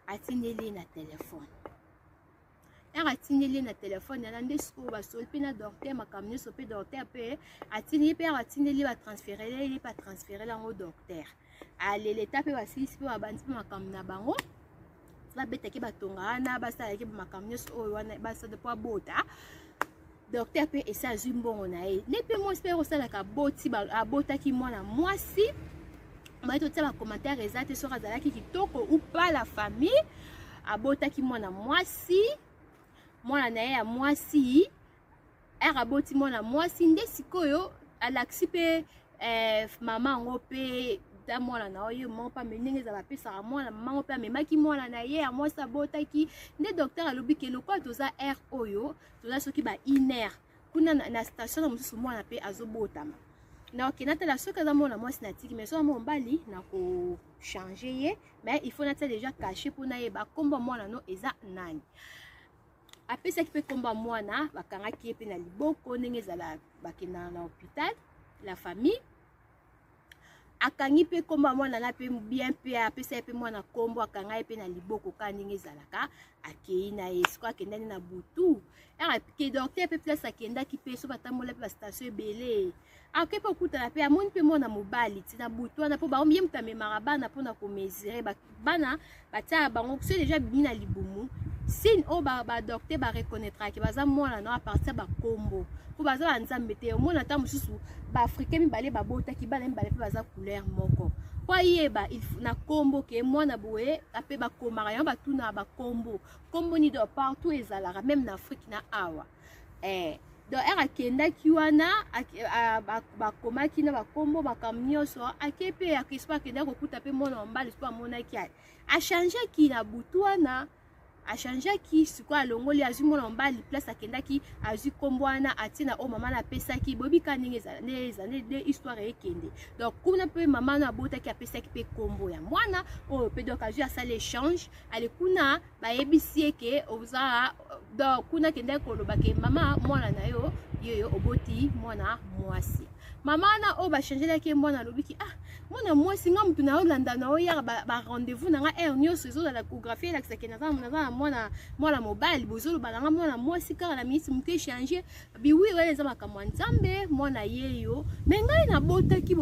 atindeli na telefone yana nde sikoyo basoli mpe na docteur makambo nyonso mpe docteur mpe atindeli batransfere yango docteur aleleta mpe basilisi mpe babandi mpe makambo na bango babetaki batonga wana basalaki makambo nyonso oyo wana basala mpo abota docteur pe esa azwi mbongo na ye nde mpe mwasi mpe kosalaka abotaki mwana mwasi baye totia bacommentaire eza te soki azalaki kitoko ou pas la famille abotaki mwana mwasi mwana na ye ya mwasi aboti mwana mwasi nde sikoyo alakisi mpe mama yango mpe bota mwana na oyo mon pa menenge za bapesa mwana maman pa memaki mwana na ye a moi sa botaki nde docteur alobi ke lokwa toza air oyo toza soki ba iner kuna na station na mususu mwana pe azobotama na okena tala soki aza mwana mwasi na tiki mais so mo mbali na ko changer ye mais il faut na déjà cacher pour na ye ba komba mwana no eza nani apesaki pe komba mwana bakangaki ye pe na liboko ndenge ezala bakenda na hôpital la famille akangi pe komba mwana na pe bien pe apesa ye pe mwana kombo akanga ye pe na liboko ka ndenge ezalaka akei na ye siko akendani na butu ke docteur pe place akendaki pe so batambola pe bastation ebele akepe okutana pe amoni pe mwana mobali ti na butu wana mpo baombi ye moto amemaka bana mpona komesure bana batia bango so deja bimi na libumu signe oyo badocteur bareconnaîtraki baza mwana na apartir bakombo mpo baza banzambe te omona ata mosusu baafricain mibale babotaki bana mibale mpe baza couleur moko po ayeba na kombo ke mwana boye ape bakomaka yango batuna bakombo kombo ni do partout ezalaka même na afrique na awa donc akendaki wana bakomaki na bakombo makambo nyonso ake mpe akespo akendaki kokuta mpe mwana mobali so amonaki achangeaki na butu wana achangeaki sikoyo alongoli azwi mwana mobali place akendaki azwi kombo wana atie na oyo mama apesaki bobika ndenge eza nde histoire ekende donc kuna mpe mama na abotaki apesaki mpe kombo ya mwana oyo mpe donc azwi asala échange ale kuna bayebisi eke oza donc kuna akendaki koloba ke mama mwana na yo yoyo oboti mwana mwasi mama na oyo bachangelaki mwana alobiki mwana mwasi nga mutu na olanda na oyaka ba-rendez-vous na nga aire nyonso ezozala kographie elakisaki naza na mwana mobali bozoloba na nga mwana mwasi kaka na miniti moke échange biwi oyo eza makambo ya nzambe mwana ye yo me ngai nabotaki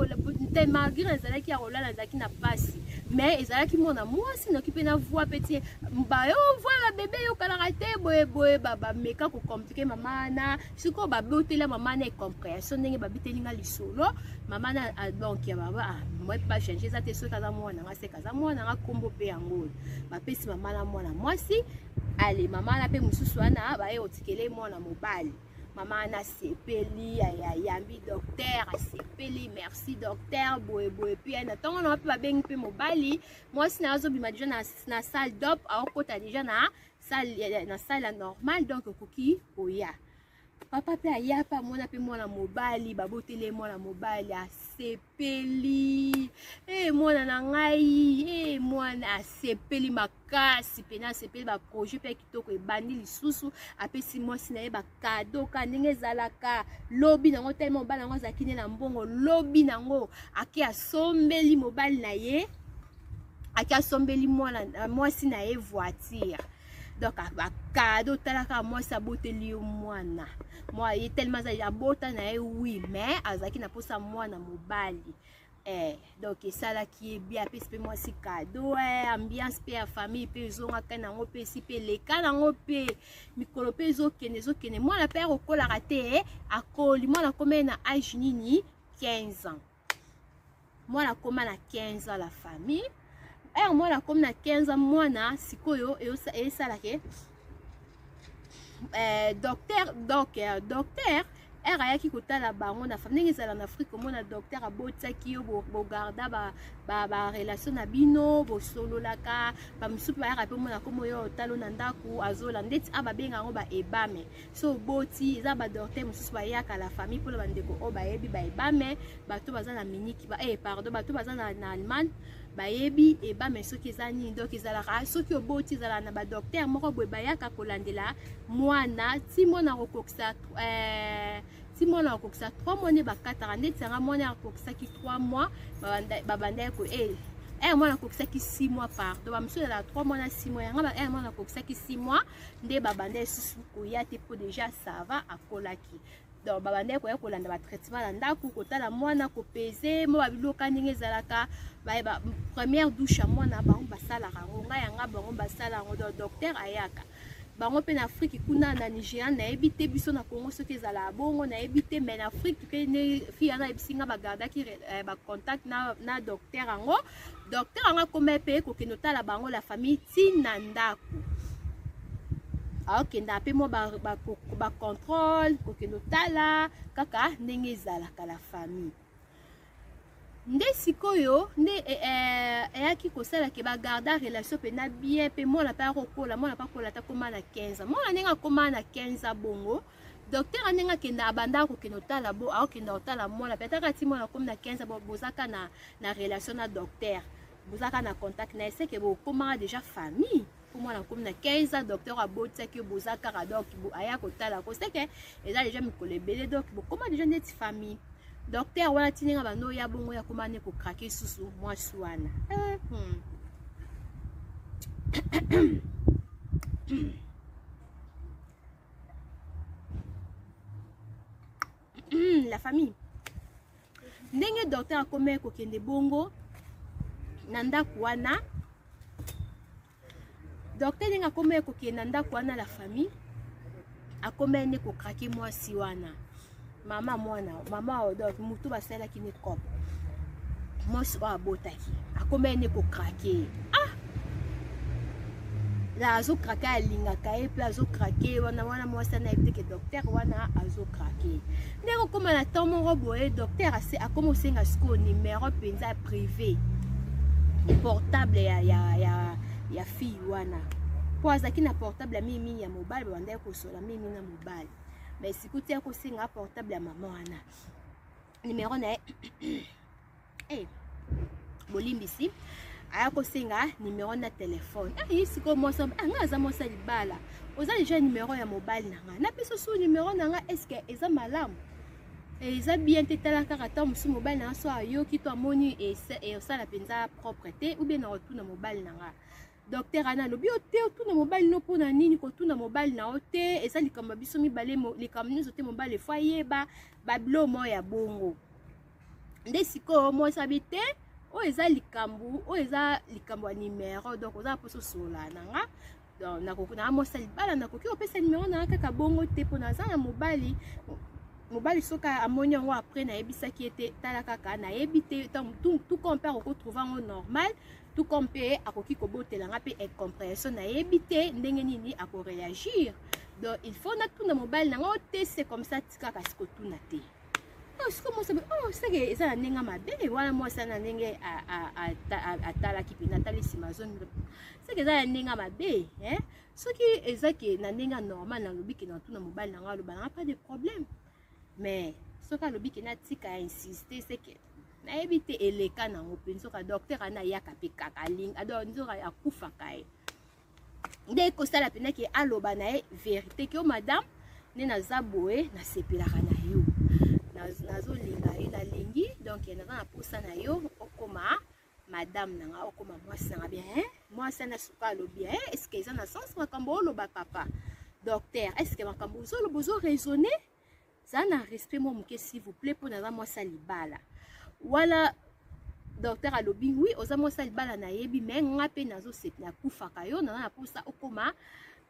te malgré ezalaki ya kolala ezalaki na pasi mais ezalaki mwana mwasi noki mpe na voi pe tie bayo voi babebe yokalaka te boyeboye bameka kokomplike mama na sikoyo babotela mama na ecomprehension ndenge babiteli nga lisolo mama na donc ya baba moi pas changer ça te soki aza mwana nga se kaza mwana nga kombo pe yango bapesi mama na mwana mwasi ale mama na pe mosusu wana baye otikele mwana mobali mama na sepeli yambi docteur asepeli merci docteur boye puis na ntongo na pe babengi pe mobali mwasi na azobima deja na salle d'op aokota deja na salle normale donc okoki koya papa pe aya pa mwana pe mwana mobali babotele mwana mobali asepeli mwana na ngai mwana asepeli makasi pe na asepeli baprojet pe kitoko ebandi lisusu apesi mwasi na ye bakado ka ndenge ezalaka lobi nango tellement mobali nango azalaki nde na mbongo lobi nango ake asombeli mobali na ye ake asombeli mwasi na ye voiture donc bakado talaka mwasi aboteli yo mwana moi ye tellement abota na ye oui mais azalaki na posa mwana mobali donc esalaki ye bien apesi mpe mwasi kado ambiance mpe ya famille mpe ezongaka nango mpe esi mpe leka nango mpe mikolo mpe ezokende mwana mpe akokolaka te akoli mwana akomeli na age nini 15 ans mwana akoma na 15 ans la famille mwana comme na 15 ans mwana sikoyo esalake docteur ayaki kotala bango na famille ndenge ezala na Afrique omona docteur abotisaki yo bogarda barelation na bino bosololaka bamisusu bayaka mpe omona komo yo otalo na ndako azola ndeti babenga yango baebame so oboti eza badocteur mosusu bayaka la famille mpona bandeko oyo bayebi baebame bato baza na miniki bato baza na Allemagne bayebi ebame soki eza nini donc ezalaka soki oboti ezala na badocteur moko boye bayaka kolandela mwana ti mwana akokokisa 3 mois ne bakataka ndeti yanga mwana akokisaki 3 mois babandaki ko mwana akokisaki 6 mois pardon bamisusu ezala 3 mois na 6 mois yanga mwana akokisaki 6 mois nde babandaki susu koya te mpo deja sava akolaki donc babandaki koya kolanda batraitement na ndako kotala mwana kopese mo babiloka ndenge ezalaka première douche ya mwana bango basalaka yango ngai yanga bango basala yango donc docteur ayaka bango mpe na Afrique kuna na Nigeria nayebi te biso na Congo soki ezala bongo nayebi te mais na Afrique mpe ne fille wana yebisi nga bagardaki bacontact na docteur yango akoma mpe kokende otala bango la famille ntina ndako aokenda mpe mo bacontrôle kokende otala kaka ndenge ezalaka la famille nde sikoyo nde eyaki kosala ke bagarda relation pe na bien pe mwana pa kokola mwana pa kola ta koma na 15 mwana ndenge akoma na 15 bongo docteur anenga kenda abanda ko kenotala bo akenda otala mwana pe ataka ti mwana comme na 15 bo bozaka na relation na docteur bozaka na contact na ese ke bo koma déjà famille pour moi comme na 15 ans docteur abotsa que bozaka donc aya kotala ko c'est que eza déjà mikolo ebele donc bo koma déjà net famille docteur wana tininga bano ya bongo ya komane ko craquer susu moi swana la famille ndenge docteur akome ko kende bongo na ndako wana docteur ndenge akome ko kende na ndako wana la famille akome ne ko craquer moi si wana mama donc mutu basalaki ne cop moi so abotaki akome ne ko craquer la azo craquer alingaka e pe azo craquer wana mwasi na ebite ke docteur wana azo craquer ndeko koma na temps moko boye docteur akoma osenga siko numéro penza privé portable ya fille wana po azaki na portable ya mimi ya mobile banda kosola mimi na mobile mais sikuti ya kosenga portable ya mama wana numéro na bolimbisi aya kosenga numéro na téléphone siko mosa nga aza mosa libala oza déjà numéro ya mobile nanga na biso su numéro nanga est-ce que eza malamu eza bien te tala kaka ta musu mobile nanga so ayoki to amoni osala penza propreté ou bien na retourna mobile nanga docteur ana lobi ote otuna mobile no pona nini kotuna mobile na ote eza likambo biso mibale likambo nyonso te mobile fo yeba babilo mo ya bongo nde siko mo sabi te o eza likambo ya numéro donc oza poso sola nanga donc nakokuna mo sali bala nakoki opesa numéro nanga kaka bongo te pona za na mobile soka amoni yango après nayebisaki ete tala kaka nayebi te tout compare okotrouva yango normal tout comme pe akoki kobotelanga pe incompréhension nayebi te ndenge nini akoréagir donc il faut natuna mobile nanga te c'est comme ça tikaka sikotuna te siko mo sabe seke eza na ndenge mabe wana mwasi na ndenge atalaki mpe natalisi mazone seke eza na ndenge mabe soki ezaki na ndenge normal nalobi ke natuna mobile nanga aloba nanga pas de problème mais soki alobi ke natika ya insiste seke nayebi te eleka nango mpe nzoka docteur ana yaka mpe kaka alinga donc nzoka akufaka ye nde kosala mpena ke aloba na ye vérité ke o madame nde naza boye nasepelaka na yo nazolinga yo nalingi donc naza na posa na yo okoma madame nanga okoma mwasi nanga bien mwasi ana suka alobi est-ce que eza na sens makambo oloba papa docteur est-ce que makambo ozoloba ozoraisonne za na respect mo moke s'il vous plaît mpo naza mwasi libala wala docteur alobi oui oza mwasi libala nayebi me nga mpe nazosepela nakufaka yo naza na posa okoma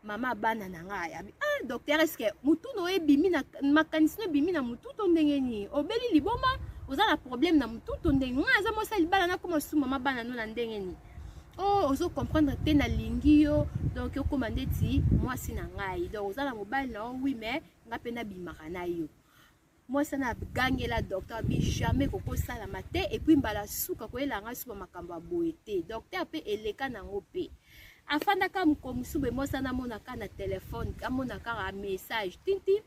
mama bana na nga yabi docteur est-ce que mutu no ebimi na makanisi no ebimi na mutu to ndenge nini obeli liboma oza na problème na mutu to ndenge nga aza mwasi libala nakoma su mama bana no na ndenge nini ozo comprendre te na lingi yo donc okoma ndeti mwasi na ngai donc oza na mobile na oui mais nga mpe nabimaka na yo mwasi na gangela docteur bi jamais kokosalama te et puis mbala suka koyelanga suba makambo ya boye te docteur mpe eleka nango mpe afandaka mokomusu be mwasi namonaka na telefone amonaka ka message tinti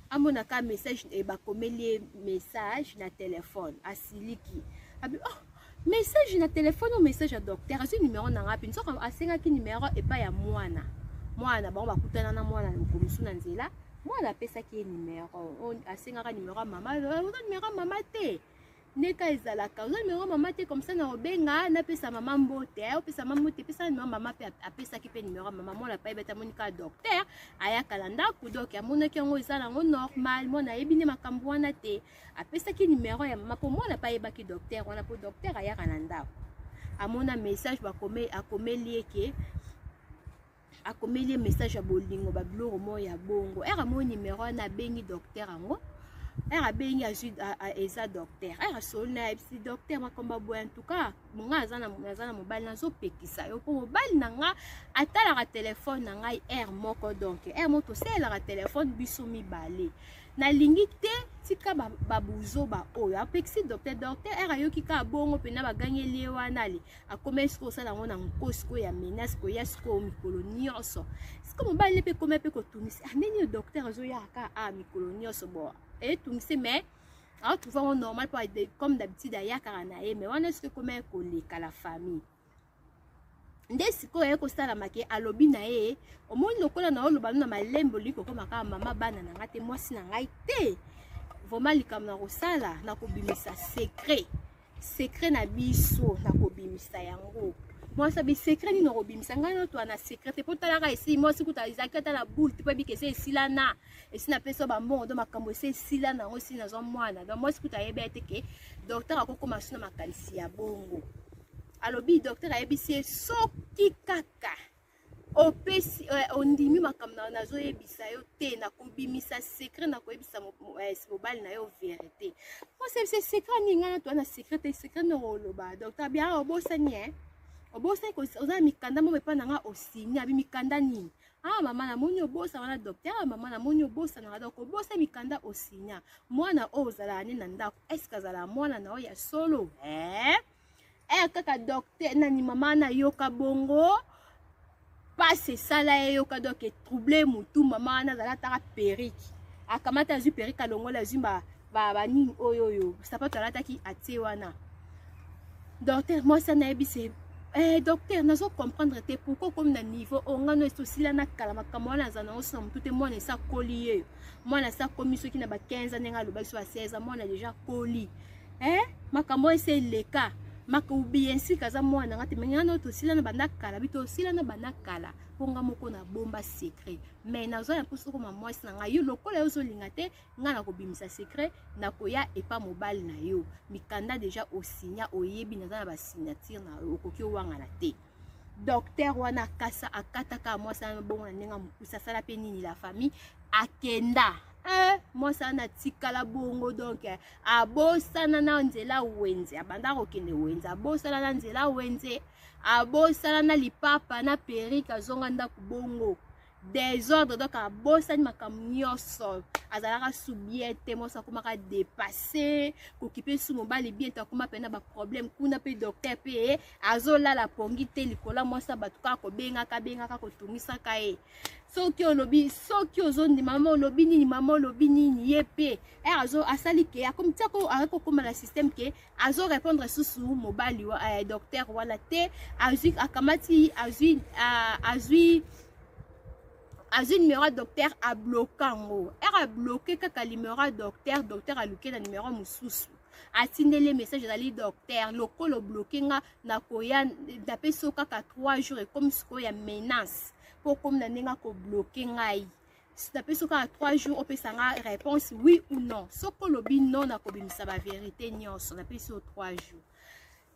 amonaka message bakomeli message na telefone asiliki abi message na telefone ou message ya docteur azwi numéro nanga mpe nsoka asengaki numéro epa ya mwana bango bakutana na mwana mokomusu na nzela mwana apesaki ye numéro asengaka numéro ya mama oza numéro ya mama te ndeka ezalaka oza numéro ya mama te comme ça na obenga napesa mama mbote opesa mama mbote epesa numéro mama mpe apesaki mpe numéro ya mama mwana payebeta monika docteur ayaka na ndako donc amonaki yango eza nango normal mwana ayebi nde makambo wana te apesaki numéro ya mama mpo mwana payebaki docteur wana mpo docteur ayaka na ndako amona message akomeli eke akomeli message ya bolingo babiloko mo ya bongo mo numéro na bengi docteur yango abengi eza docteur asoli na yebisi docteur makomba boye en tout cas monga aza na mobile nazopekisa yo mpo mobile na nga atalaka telefone na ngai moko donc moko tosalelaka telefone biso mibale nalingi te atika babuzo ba oyo apexi docteur erayoki ka bongo pena baganyeli wana ali akoma esiko osala ngo na nkosi ko ya menace ko ya siko mikolo nyonso siko mobali pe koma pe kotumisi ndeni docteur azoyaka mikolo nyonso bo etumisi mais trouver normal pour comme d'habitude ayakaka na ye mais wana esiko koma koleka la famille nde sikoyo ekosala make alobi na ye omoni lokola na oloba na malembo liko koma kaka mama bana na ngate mwasi na ngai te vraiment likambo na kosala na kobimisa secret na biso na kobimisa yango mwasa bi secret ni na kobimisa ngai no to na secret te potalaka esi mwasi kuta izaki ata na boule te pe kese esilana esi na peso ba mondo makambo esi esilana ngo si na zo mwana donc mwasi kuta yebe te ke docteur akokoma suna makalisi ya bongo alobi docteur ayebisi soki kaka opesi ondimi makambo na zoyebisa yo te na kobimisa secret na koyebisa mobali na yo vérité moi c'est secret ni ngana to na secret na oloba docteur bien obosani obosani ko oza mikanda mo bepa na nga osini abi mikanda nini mama na moni obosa wana docteur mama na moni obosa na donc obosa mikanda osinya mwana ozala ni na ndako est-ce que azala mwana na ya solo kaka docteur nani mama na yoka bongo passe sala yoka donc troublé mutu mama na zala taka periki akamata azu periki alongola zumba ba nini oyoyo sapato alataki atie wana docteur moi ça na ebise docteur nazo comprendre te pourquoi comme na niveau ongano esosila na kala makambo wana zana osa mutu te mwana esa koli ye mwana sa komi soki na ba 15 ans nga loba so 16 ans mwana déjà koli makambo ese leka maka ubi ensi kaza mwana ngati mengana to sila na banakala bito sila na banakala ponga moko na bomba secret mais nazo ya puso ko mwasi na ngayo lokola yo zo linga te ngana ko bimisa secret na koya epa mobile na yo mikanda déjà osinya oyebi na ba signature na okoki wanga na te docteur wana kasa akataka mwasi na bongo na nenga mukusa sala pe nini la famille akenda moi ça na tikala bongo donc abosana na nzela wenze abanda kokende wenze abosana na nzela wenze abosana na lipapa na perika zonga ndako bongo désordre donc abosani makambo nyonso azalaka subiete moi ça komaka dépasser kokipe su mobali bien ta koma pena ba problème kuna pe docteur pe azolala pongi te likola moi ça batuka ko benga ka kotumisa kae soki olobi soki ozondi mama olobi nini yepe azo asali ke comme ça ko areko koma la système ke azo répondre susu mobali wa docteur wala te azui akamati azui numéro docteur a bloqué ngo a bloqué kaka numéro docteur a luké na numéro mususu atindele message ezali docteur lokolo bloqué nga na koya d'après soka ka 3 jours et comme ce ya menace pour comme na nenga ko bloqué ngai d'après soka 3 jours on peut sanga réponse oui ou non soko lobi non na ko bimisa ba vérité nyonso d'après so 3 jours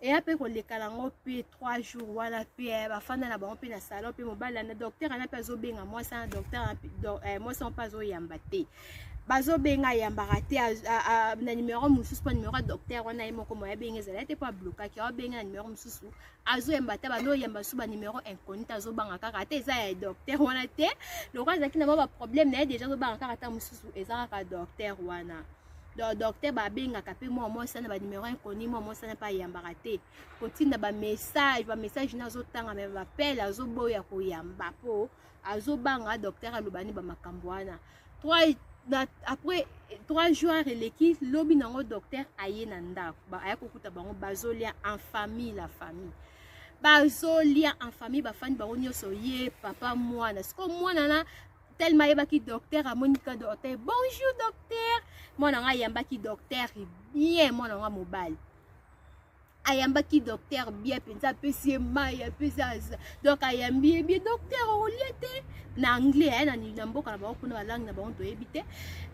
et après qu'on les calango puis 3 jours voilà puis ba fanda na bango puis na salon puis mobile na docteur ana pas zo benga moi ça docteur moi ça pas zo yambate bazo benga yambarate na numéro mususu pa numéro docteur wana yemo ko moya benga zela te pas bloquer ki benga na numéro mususu azo yambata ba no yamba su ba numéro inconnu azo banga kaka te za docteur wana te le roi zaki na ba problème na déjà zo banga kaka mususu ezaka ka docteur wana donc docteur ba benga kape moi ça na ba numéro inconnu moi ça na pas yambarate kotinda ba message na zo tanga me ba appel azo boya ko yamba po azo banga docteur alobani ba makambo wana après 3 jours l'équipe lobi nango docteur aye na ndako ba aya kokuta bango bazolia en famille la famille bazolia en famille ba fani bango nyoso ye papa mwana siko mwana na tellement yebaki docteur amonika docteur bonjour docteur mwana nga yambaki docteur bien mwana nga mobile ayambaki docteur bien penza pesi maya pesa donc ayambi bien docteur oliete na anglais na ni mboka na bango kuna langue na bango to ebite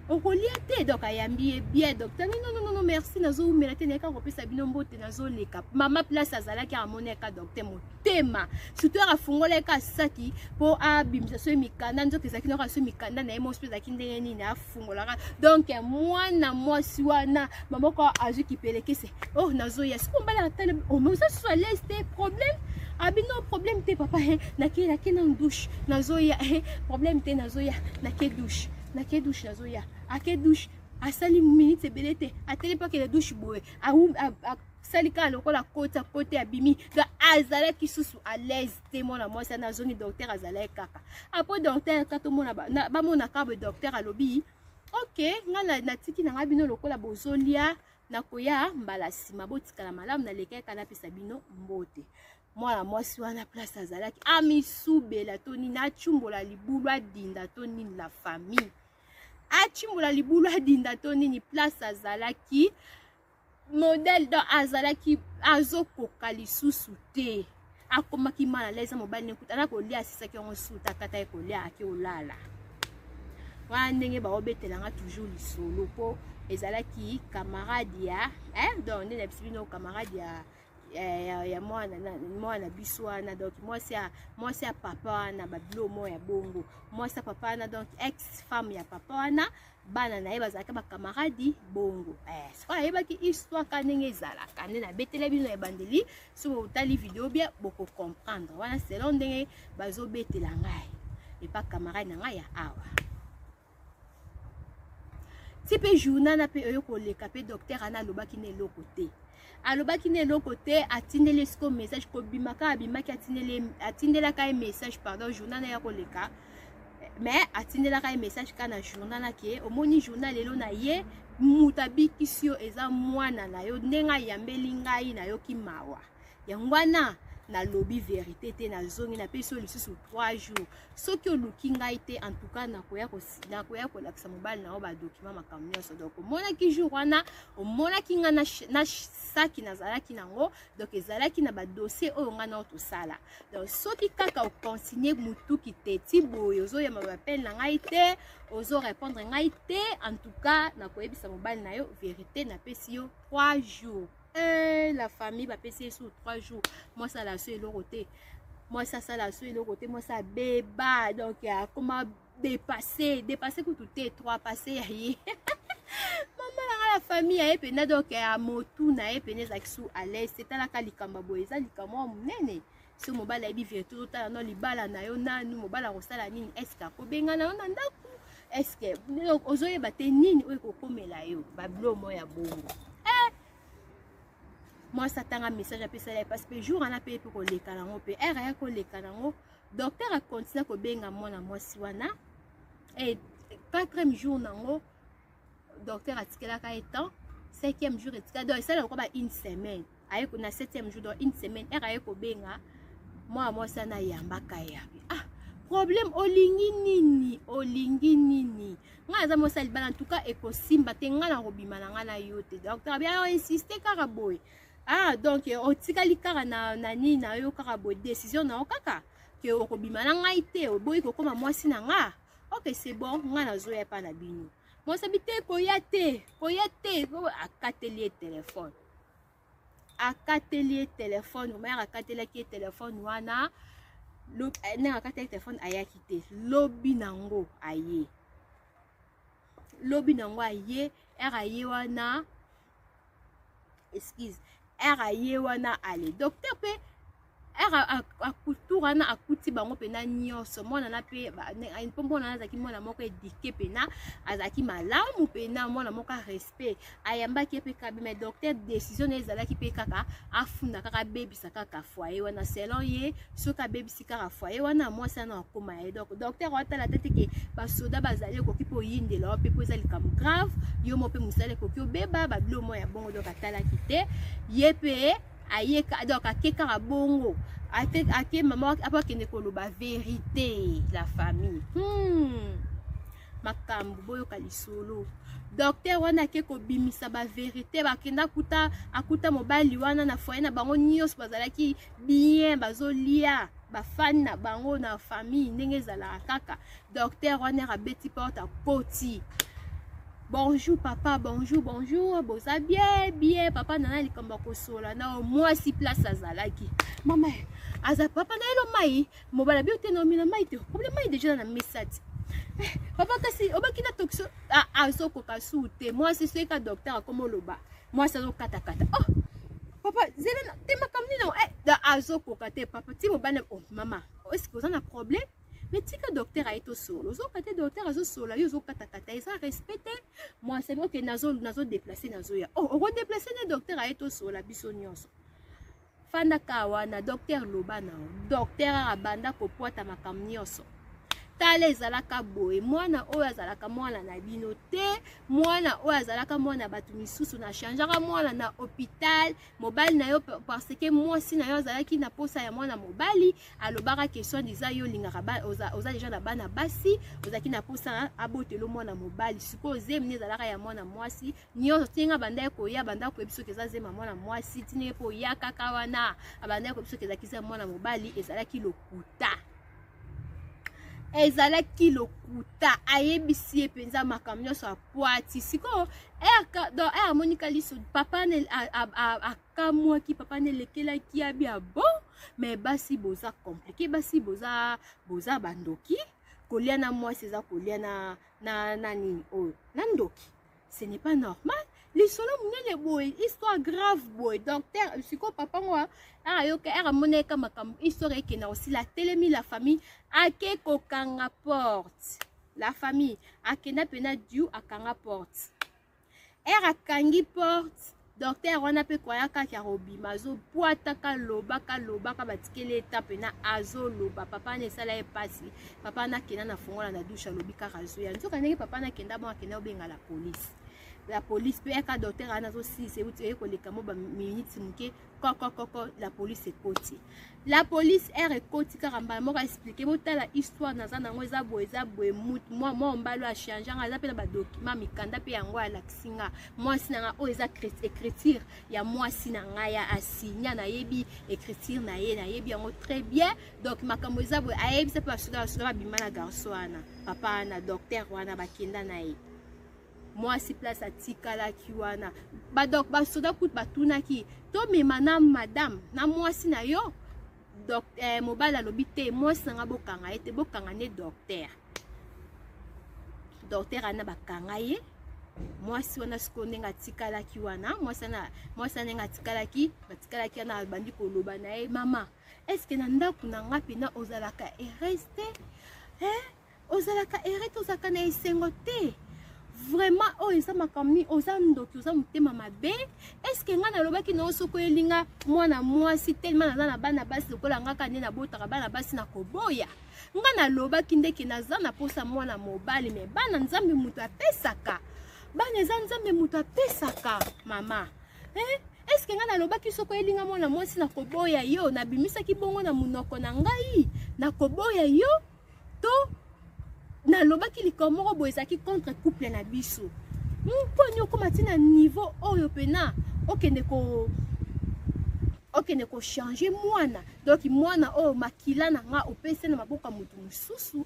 okoliete donc ayambi bien docteur non merci nazo umela te neka ko pesa bino mbote nazo leka mama place azalaki amoneka docteur motema surtout afungola ka saki po abimisa so mikanda nzoka ezaki na so mikanda na emo spesa kindenge nini afungola donc mwana mwasi wana mama ko azu kipelekese oh nazo yes kombala tele oh mais ça soit l'aise problème abino problème te papa naki na douche nazo ya problème te nazo ya naki douche nazo ya ake douche asali minute belete ateli pa ke douche boye a salika lokola côté abimi donc azalaki susu à l'aise te mona mwasi na zoni docteur azalaki kaka après docteur kato mona ba mona ka be docteur alobi ok ngala natiki na ngabino lokola bozolia na koya mbala sima botikala malamu na leka kana pesa bino mbote mwana mwasi wana place azalaki amisubela toni na chumbola libulu adinda toni la famille achimbola libulu adinda toni ni place azalaki modèle dans azalaki azokoka lisusu te akomaki mana leza mobali nekuta na kolia asisaki yango suta kata ekolia ake olala wana ndenge baobetelanga toujours lisolo po ezalaki camarade ya donc nde na biso bino camarade ya mwana biso wana donc mwasi ya papa wana babilo mo ya bongo mwasi ya papa wana donc ex femme ya papa wana bana na ye bazalaka bakamaradi bongo soki ayebaki histoire ka ndenge ezalaka nde nabetela bino ya ebandeli soki otali video bia bokocomprendre wana selon ndenge bazobetela ngai epa camarade na ngai ya awa ti mpe journal na mpe oyo koleka mpe docteur ana alobaki na eloko te alobaki na eloko te atindeli siko message kobimaka abimaki atindelaka ye message pardon journal na ya koleka mais atindelaka ye message ka na journal na ke omoni journal lelo na ye muta bikisi yo eza mwana na yo ndenge ayambeli ngai na yo kimawa yango wana nalobi vérité te na zongi na peso lisusu 3 jours soki oluki ngai te en tout cas nakoya kolakisa mobali na yo badocument makambo nyonso donc omonaki jour wana omonaki nga na saki nazalaki nango donc ezalaki na badossier oyo nga na tosala donc soki kaka oconsigne mutuki te ti boye ozoyamba bapele na ngai te ozorépondre ngai te en tout cas nakoyebisa mobali na yo vérité napesi yo 3 jours la famille va passer sur 3 jours. Moi ça la suite l'autre côté. Moi ça la suite l'autre côté. Moi ça béba donc comment dépasser que tout est 3 passé aïe. Maman la famille a épena donc à motu na épena za sous à l'aise c'était la kalikamba boeza likamo munene. Si mo bala bi vient tout temps non libala na yo na nu mo bala rosala nini est-ce que ko benga na na ndaku est-ce que donc ozoye baté nini oyo ko komela yo bablo mo ya bongo. Moi ça tanga message après ça parce que jour on a payé pour les canaux pe era ko les canaux docteur a continué ko benga mona mwasi wana et 4e jour nango docteur a tikela ka étant 5e jour etika donc ça encore ba une semaine aye ko na 7e jour donc une semaine era ko benga moi ça na yamba kaya problème olingi nini nga za mo sali bana en tout cas e ko simba te nga na robima na nga na yote docteur bien insister kaka boy donc otikali kaka na nani na yo kaka bo décision na okaka ke okobima na ngai te oboyi kokoma mwasi na nga ok c'est bon nga na zoya pa na bino mo sabite koya te akatelier téléphone o mère akatelaki téléphone wana lo na akateli téléphone ayaki te lobi nango aye era ye wana excuse era ye wana ale docteur pe era akutura na akuti bango pena nyonso mwana na pe pombo na azaki mwana moko éduqué pena azaki malamu pena mwana moko respect ayambaki pe kabi mais docteur décision ezalaki pe kaka afunda kaka bebisa kaka foyer wana selon ye soka bebisi kaka foyer wana mwasi ana akoma ye donc docteur watala tete ke basoda bazali koki po yindela pe po ezali kam grave yo mo pe musale koki obeba bablo mo ya bongo donc atalaki te ye pe aye donc akeka bongo ake maman apa kende koloba vérité la famille makambo boyo kalisolo docteur wana ke ko bimisa ba vérité bakenda akuta mobali wana na foyer na bango nyos bazalaki bien bazolia bafani na bango na famille ndenge ezala kaka docteur wana rabeti porte à poti. Bonjour papa, bonjour, boza bien, papa nana likambo kosola na moi si place azalaki. Mama, aza papa na elo mai, mobala bi oteno mina mai te. Problème mai déjà na message. Papa kasi obaki na toxo azoko kasute. Moi c'est ce que docteur comme loba. Moi ça zo kata. Oh. Papa, zela te makamni no da azoko kate papa ti mobana oh maman. Est-ce que vous avez un problème? mais tika docteur a été solo zo kate docteur azo solo yo zo kata kata ça respecter moi c'est bon que nazo déplacer nazo ya oh on déplacer le docteur a été solo biso nyonso fanda kawana docteur lobana docteur abanda ko poata makambo nyonso tala ezalaka boye mwana oyo azalaka mwana na bino te mwana oyo azalaka mwana bato misusu na changeaka mwana na hôpital mobali na yo parce que mwasi na yo azalaki na posa ya mwana mobali alobaka question diza yo lingaka oza deja na bana basi ozalaki na posa abotelo mwana mobali sikoyo zemne ezalaka ya mwana mwasi nyonso tinga banda koya banda koyebi soki eza zema mwana mwasi tine po ya kaka wana abanda koyebi soki ezalaki za mwana mobali ezalaki lokuta ezalaki lokuta ayebisi epenza makambo nyonso apoati sikoyo amonika liso papa akamwaki papa nelekelaki abi ya bon mais basi boza compliqué basi boza bandoki kolia na mwasi eza kolia na nini oyo na ndoki ce n'est pas normal lisolo munene boye histoire grave boye docteur sikoyo papa moi ayoka aramoneka makambo histoire ekena aussi la telemi la famille ake kokanga porte la famille akenda pena diu akanga porte akangi porte docteur wana pe kwayaka kya robima zo poata ka lobaka batikele etape na azo loba papa ne sala e pasi papa na kena na fongola na douche lobika razo ya nzoka ndenge papa na kenda bon akenda obenga la police peut être docteur ana zo si c'est uti ko leka mo ba minutes muke koko la police est côté la police est côté karamba mo ka expliquer botala histoire na zana ngo eza boye moi mbalo a changer nga za pe na ba document mikanda pe yango ala kisinga moi sinanga o eza écriture ya moi sinanga ya asinya na yebi écriture na yebi yango très bien donc makambo eza boye ayebi c'est parce que sur bimana garçon ana papa na docteur wana bakenda na ye moi si place atikala kiwana badok basoda kut batunaki to memana madame na mwasi na yo docteur mobile alobi te mwasi nanga bokanga ete bokanga ne docteur ana bakanga ye mwasi wana siko ndenga atikala kiwana mwasi ndenga atikalaki batikalaki na bandi koloba na ye mama est-ce que na ndako na nga pena ozalaka reste ozalaka erete ozalaka na esengo te vraiment oh eza makamni oza ndoki oza mutema mabe est-ce que nga nalobaki na osoko elinga mwana mwasi tellement naza na bana basi lokola ngaka nde nabotaka bana basi na koboya nga nalobaki ndeke naza na posa mwana mobali me bana nzambe mutu apesaka bana eza nzambe mutu apesaka mama est-ce que nga nalobaki soko elinga mwana mwasi na koboya yo nabimisaki bongo na munoko na ngai na koboya yo to na lobaki likomoko boezaki contre couple na biso mponi okomati na niveau oyo pena okende ko changer mwana donc mwana oyo makila na nga opese na maboka mutu mususu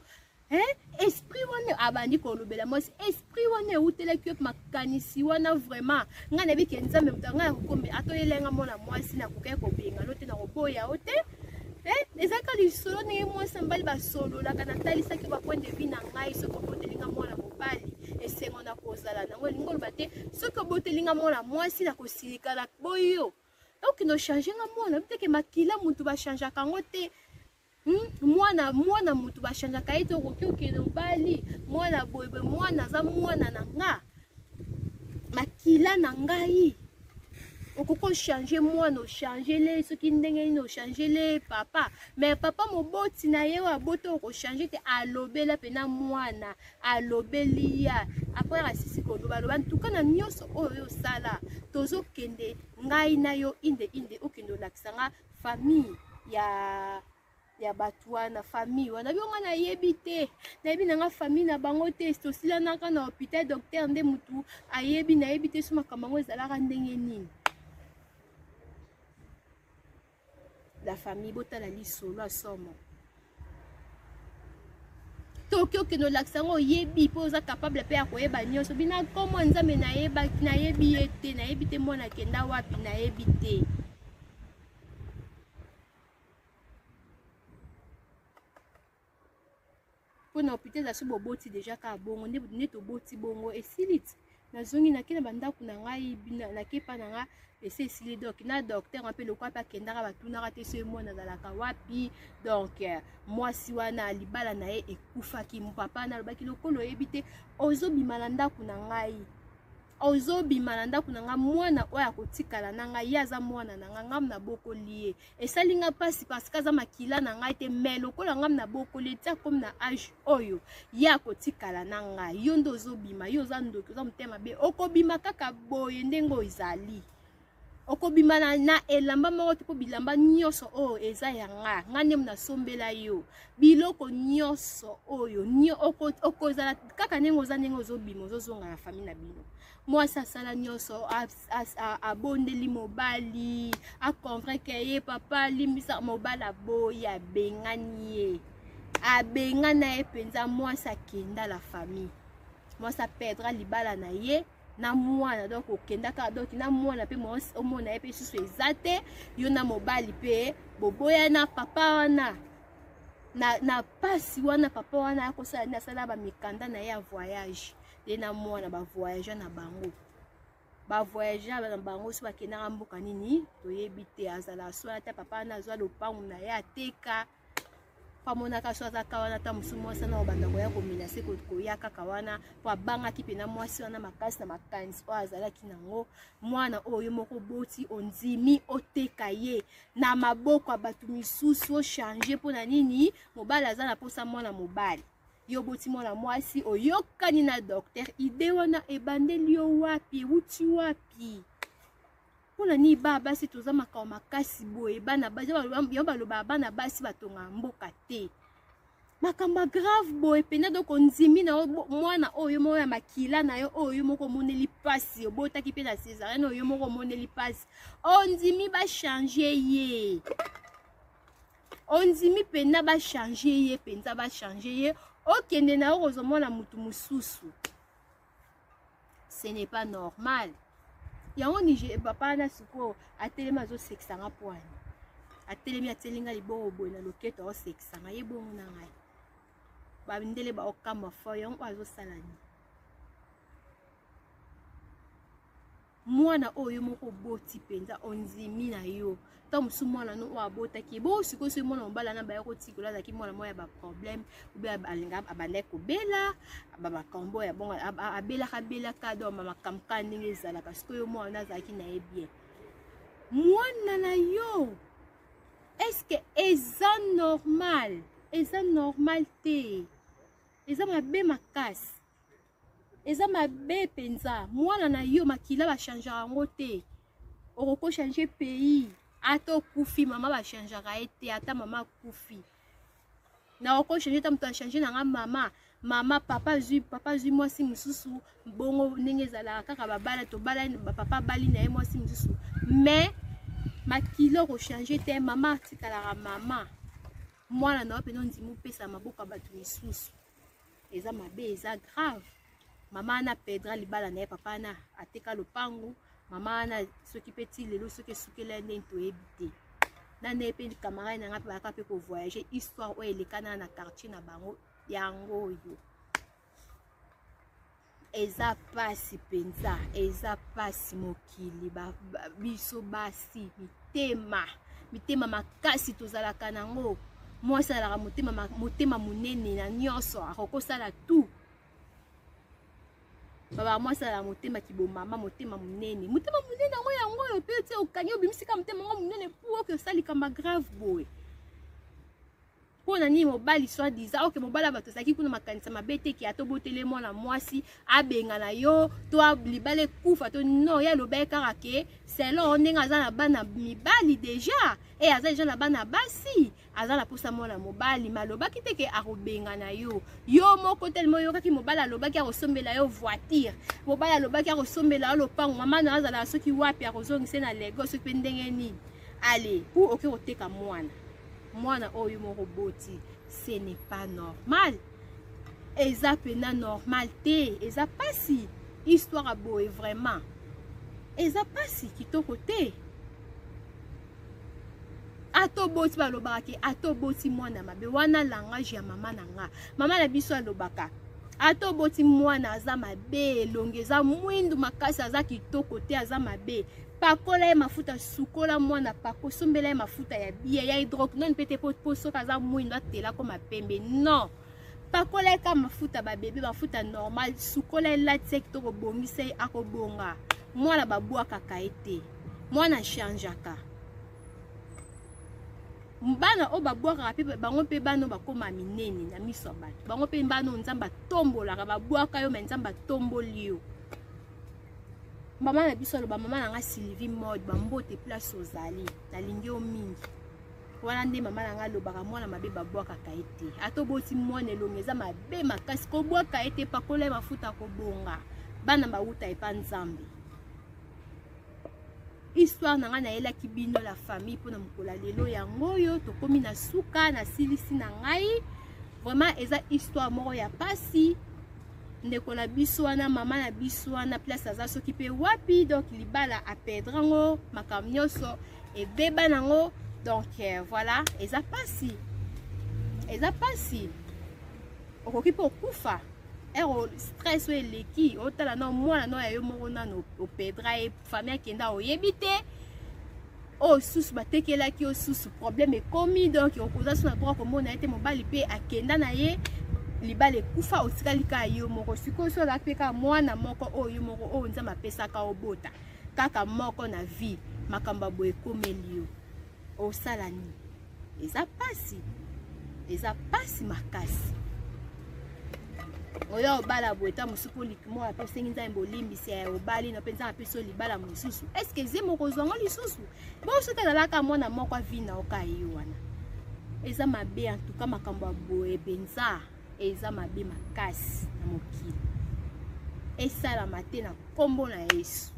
esprit wana abandi kolobela mwasi esprit wana eutelaki makanisi wana vraiment nga na biki nzambe mutanga ya kokombe atoyelenga mwana mwasi na kokai kobenga lote na koboya ote ezaka lisolo ndenge mwasi mbali basololaka natalisaki ba point de vue na ngai soko botelinga mwana mobali esengo na kozala nango elingi oloba te soki botelinga mwana mwasi na kosilikala boyo okino change nga mwana biteke makila mutu bachangeaka yango te mwana mutu bachangeaka ye te okoki okende mobali mwana boyeboye mwana aza mwana na nga makila na ngai okoko changer mwana ochanger le soki ndenge nini ochanger le papa mais papa moboti na ye abota oko changer te alobela pena mwana alobeli ya après rasisi koloba loba ntuka na nyonso oyo osala tozokende ngai na yo inde okende olakisanga famille ya bato wana famille wana bionga nayebi te nayebi nanga famille na bango te tosilanaka na hôpital docteur nde mutu ayebi nayebi te so makambo yango ezalaka ndenge nini la famille botala lisolo asomo toki okende olakisa ngo oyebi mpo oza capable mpe ya koyeba nyonso bina komo nzambe nayebi ye te nayebi te mwana akenda wapi nayebi te mpo na hôpital aso boboti deja ka bongo nde toboti bongo esiliti nazongi nakina bandako na ngai nakepa na nga ese esili donc na docteur mpe lokwa mpe akendaka batunaka te so mwana azalaka wapi donc mwasi wana libala na ye ekufaki papa na alobaki lokolo oyebi te ozobima na ndako na ngai ozobima na ndako na nga mwana oyo akotikala na ngai ye aza mwana na nga ngam na bokoli ye esali nga mpasi parce que aza makila na ngai te mais lokola ngam na bokoli ye tia komi na age oyo ye akotikala na ngai yo nde ozobima yo oza ndoki oza motema be okobima kaka boye ndenge oyo ezali okobima na elamba moko te mpo bilamba nyonso oyo eza ya nga nde nasombela yo biloko nyonso oyo okozala kaka ndenge oza ndenge ozobima ozozonga na famille na bino mwasi asala nyonso abondeli mobali aconvaincre ye papa limbisa mobali aboyi abengani ye abengana ye mpenza mwasi akenda la famille mwasi aperdra libala na ye na mwana donc okendaka donc na mwana pe mwasi omona ye pe susu eza te yo na mobali pe boboya na papa wana na pasi wana papa wana akosala ni asala bamikanda na ye ya voyage ye na mwana bavoyage na bango bavoyage na bango so bakendaka mboka nini toyebi te azala aswala te papa wana azwa lopango na ye ateka pamonaka so azaka wana ta mosu mwasi wana obanda koya komenase koya kaka wana po abangaki mpena mwasi wana makasi na makanisi oyo azalaki nango mwana oyo moko boti ondimi oteka ye na maboko ya bato misusu ochange mpo na nini mobali aza na posa mwana mobali yo boti mwana mwasi oyokani na docteur ide wana ebandeli yo wapi ewuti wapi mpona ni ba basi toza makao makasi boye bana yo baloba bana basi batonga mboka te makambo grave boye pena donc ondimi na mwana oyo moko ya makila na yo oyo moko moneli pasi obotaki mpe na césarienne oyo moko moneli pasi ondimi bachange ye ondimi pena bachange ye penza bachange ye okende na yo kozomona mutu mosusu ce n'est pas normal yango ni papa na siko atelemi azosekisanga poani atelemi atelinga liboko boye na loketo aosekisanga ye bongo na ngai bandele baokamba fo yango azosala ni mwana oyo moko boti mpenza ondimi na yo ta mosu mwana no oyo abotaki bo sikoyo soki mwana mobala na baya kotikola azalaki mwana moko ya baproblème obe alinga abandaki kobela bamakambo ya bongo abelaka do makambo kaka ndenge ezalaka sikoyo mwana azalaki na ye bien mwana na yo estce eza normal te eza mabe makasi eza mabe penza mwana na yo makila bachangeaka yango te okoko change pays ata okufi mama bachangeaka ye te ata mama akufi na okoko change ta moto achange nanga mama papa zwi mwasi mosusu bongo ndenge ezalaka kaka babala tobala papa bali na ye mwasi mosusu mais makila okochange te mama atikalaka mama mwana na yo mpena ondimi opesa maboko ya bato misusu eza mabe eza grave mama ana pedra libala na ye papa ana ateka lopango mama ana soki pe ti lelo soki esukela ndenge toyebi te nane pe camarade nanga mpe bayaka mpe kovoyage histoire oyo elekana na quartier na bango yango oyo eza pasi mpenza eza pasi mokili biso basi mitema makasi tozalaka nango mwasi alaka motema monene na nyonso akokosala tout baba mwasi alaka motema kibomama motema monene yango oyo mpe te okangi obimisika motema yango monene po oke osali kamba grave boye mpona nini mobali soi-disant oke mobali bato azalaki kuna makanisa mabe te ki atobotele mwana mwasi abenga na yo to libala ekufa to no ye aloba kaka ke selon ndenge aza na bana mibali deja e aza deja na bana basi aza na posa mwana mobali malobaki te ke akobenga na yo moko telema oyokaki mobali alobaki akosombela yo voiture mobali alobaki akosombela yo lopango mama na azala soki wapi akozongisa na Lagos soki mpe ndenge nini ale po oke koteka mwana oyo moko boti ce n'est pas normal eza pena normal te eza pasi histoire a boye vraiment eza pasi kitoko te atoboti balobaka ke atoboti mwana mabe wana langage ya mama na nga mama na biso alobaka Ato boti mwana aza mabe elongi eza mwindu makasi aza kitoko te aza mabe. Pakola ye mafuta sukola mwana pako sombela ye mafuta ya biya ya hydroquinone pete po soka aza mwindu atela ko mapembe. Non. Pakola ye ka mafuta ba bebe mafuta normal sukola ye lati kitoko bongisa ye akobonga. Mwana babwaka kaete. Mwana changeaka. Mbana o babwaka pe bango pe bano bakoma minene na miso bato. Bango pe mbano nzamba tombola ka babwaka yo nzamba tomboli yo. Mama na biso lo ba mama na nga Sylvie mode ba mbote place ozali na lingi o mingi. Wana nde mama na nga lo baka mwana mabe babwaka kaete. Ato boti mwana elongeza mabe makasi ko bwaka ete pakola mafuta ko bonga. Bana bauta epa nzambe. Histoire nanga na yela kibino la famille pona mukola lelo yango yo tokomi na suka na silisi na ngai vraiment eza histoire moko ya pasi ndeko na biso wana mama na biso wana place aza soki pe wapi donc libala a perdre ngo makam nyonso ebeba nango donc voilà eza pasi okoki po kufa ero stress we leki otala no mwana no ya yo moko nano opedra e famille akenda oyebite o susu batekelaki o susu problème ekomi donc okoza so na droit komona ete mobali pe akenda na ye libale kufa otikalika yo moko sikoso alapeka mwana moko oyo moko o nzamba apesaka obota kaka moko na vie makamba boye komeli yo osala ni eza pasi makasi. Oyo obala boeta musupu likimo ape sengi nzambe olimbisi ya obali no penza apeso libala mususu est-ce que zemo kozongo lisusu bo soka dalaka mwana moko vina okayi wana eza mabe en tout cas makambo boye penza eza mabe makasi na mokili esala matena kombo na Yesu.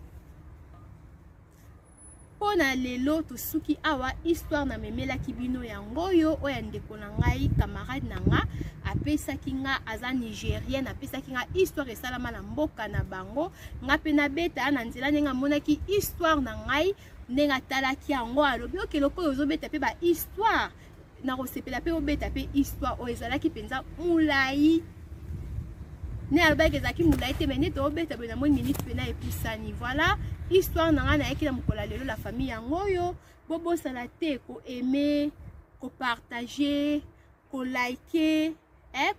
Pona lelo tosuki awa histoire na memela kibino yango yo oya ndeko na ngai camarade na nga apesaki nga aza nigérienne apesaki nga histoire esalama na mboka na bango nga pe na beta na nzela ndenga monaki histoire na ngai ndenga talaki yango alobi okeloko oyo ozobeta pe ba histoire na kosepela pe obeta pe histoire oyo ezalaki penza mulai ne albaki ezalaki mulai te mais nete obeta boye na moni minute pe na epusani voilà histoire nanga na yeki na mukola lelo la famille yango yo bobosana te ko aimer ko partager ko liker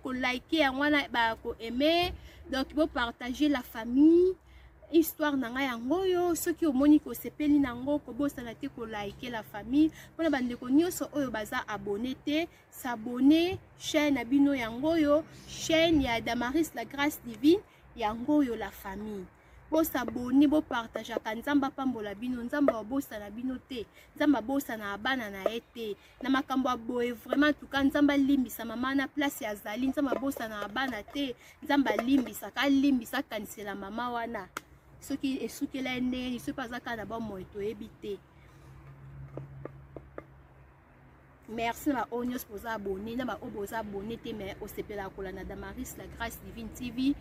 ko liker yango wana ba ko aimer donc bo partager la famille histoire nanga yango yo soki omoni ko sepeli nango ko bosana te ko liker la famille pona bandeko nyonso oyo baza abonné te s'abonner chaîne na bino yango yo chaîne ya Damaris la grâce divine yango yo la famille bo s'abonner bo partager ka nzamba pambola bino nzamba bosa na bino te nzamba bosa na bana na ete na makambo boye vraiment tout cas nzamba limbisa mama na place ya zali nzamba bosa na bana te nzamba limbisa kanisela mama wana soki esukela ndenge soki azaka na ba moto ebite. Merci na onyos poza abonné na ba oboza abonné te mais osepela kola na Damaris la grâce divine TV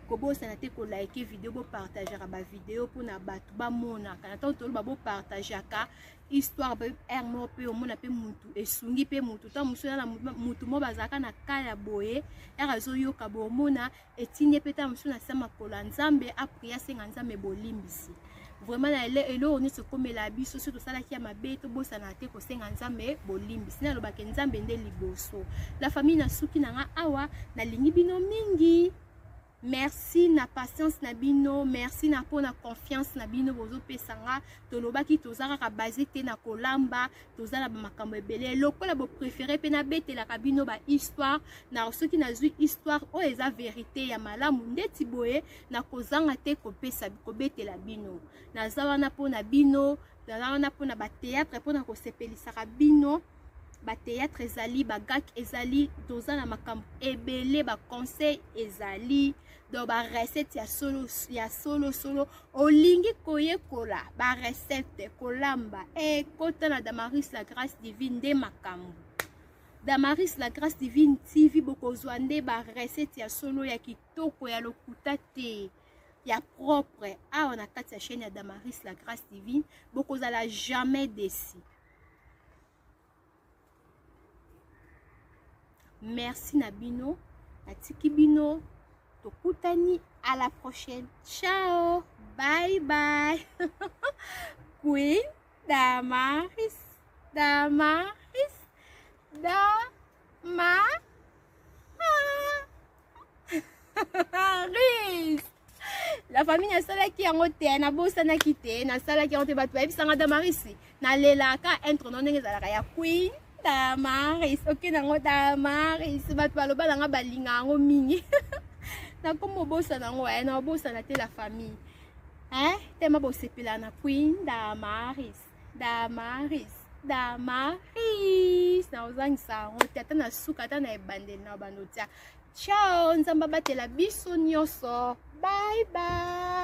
kobosa na te ko like vidéo bo partager ba vidéo pour na batu ba mona kana to ba bo partager ka histoire ba ermo pe omona pe mutu esungi pe mutu ta musuna na mutu mo bazaka na kala boye erazo yoka bo mona etinye pe ta musuna sama kola nzambe apria senga nzambe bolimbisi vraiment na elo oni se komela biso so to sala ki ya mabe to bosa na te ko senga nzambe bolimbisi na lobake nzambe nde liboso la famille na suki na nga awa na lingi bino mingi. Merci na patience na bino, merci na pona confiance na bino bozo pesanga tolobaki tozaka ka basé te na kolamba tozala ba makambo ebele lokola bo préféré pe na betela ka bino ba histoire na soki na zui histoire o eza vérité ya malamu ndeti boye na kozanga te kopesa betela bino na zawana pona bino na zawana pona ba théâtre pona ko sepelisa ka bino ba théâtre ezali ba gak ezali tozana makambo ebele ba conseil ezali do ba recette ya solo olingi koyekola ba recette kolamba kota na Damaris la grâce divine de makambo Damaris la grâce divine TV bokozwa nde ba recette ya solo ya kitoko ya lokuta te ya propre awa na kati ya chaîne ya Damaris la grâce divine bokozala jamais déçu. Merci na bino, atiki bino tokutani à la prochaine. Ciao, bye bye. Queen Damaris, Damaris, Damaris. La famille nasalaki yango te nabosanaki te nasalaki yango te bato bayebisanga Damaris nalelaka entre no ndenge ezalaka ya Queen Damaris oke nango Damaris bato baloba nanga balinga yango mingi nakomobosana yango nabosana te la famille tema bosepela na Queen Damaris Damaris Damaris naozangisa yango te ata na suka ata na ebandeli na bando tia. Ciao, nzamba batela biso nyonso. Bye bye.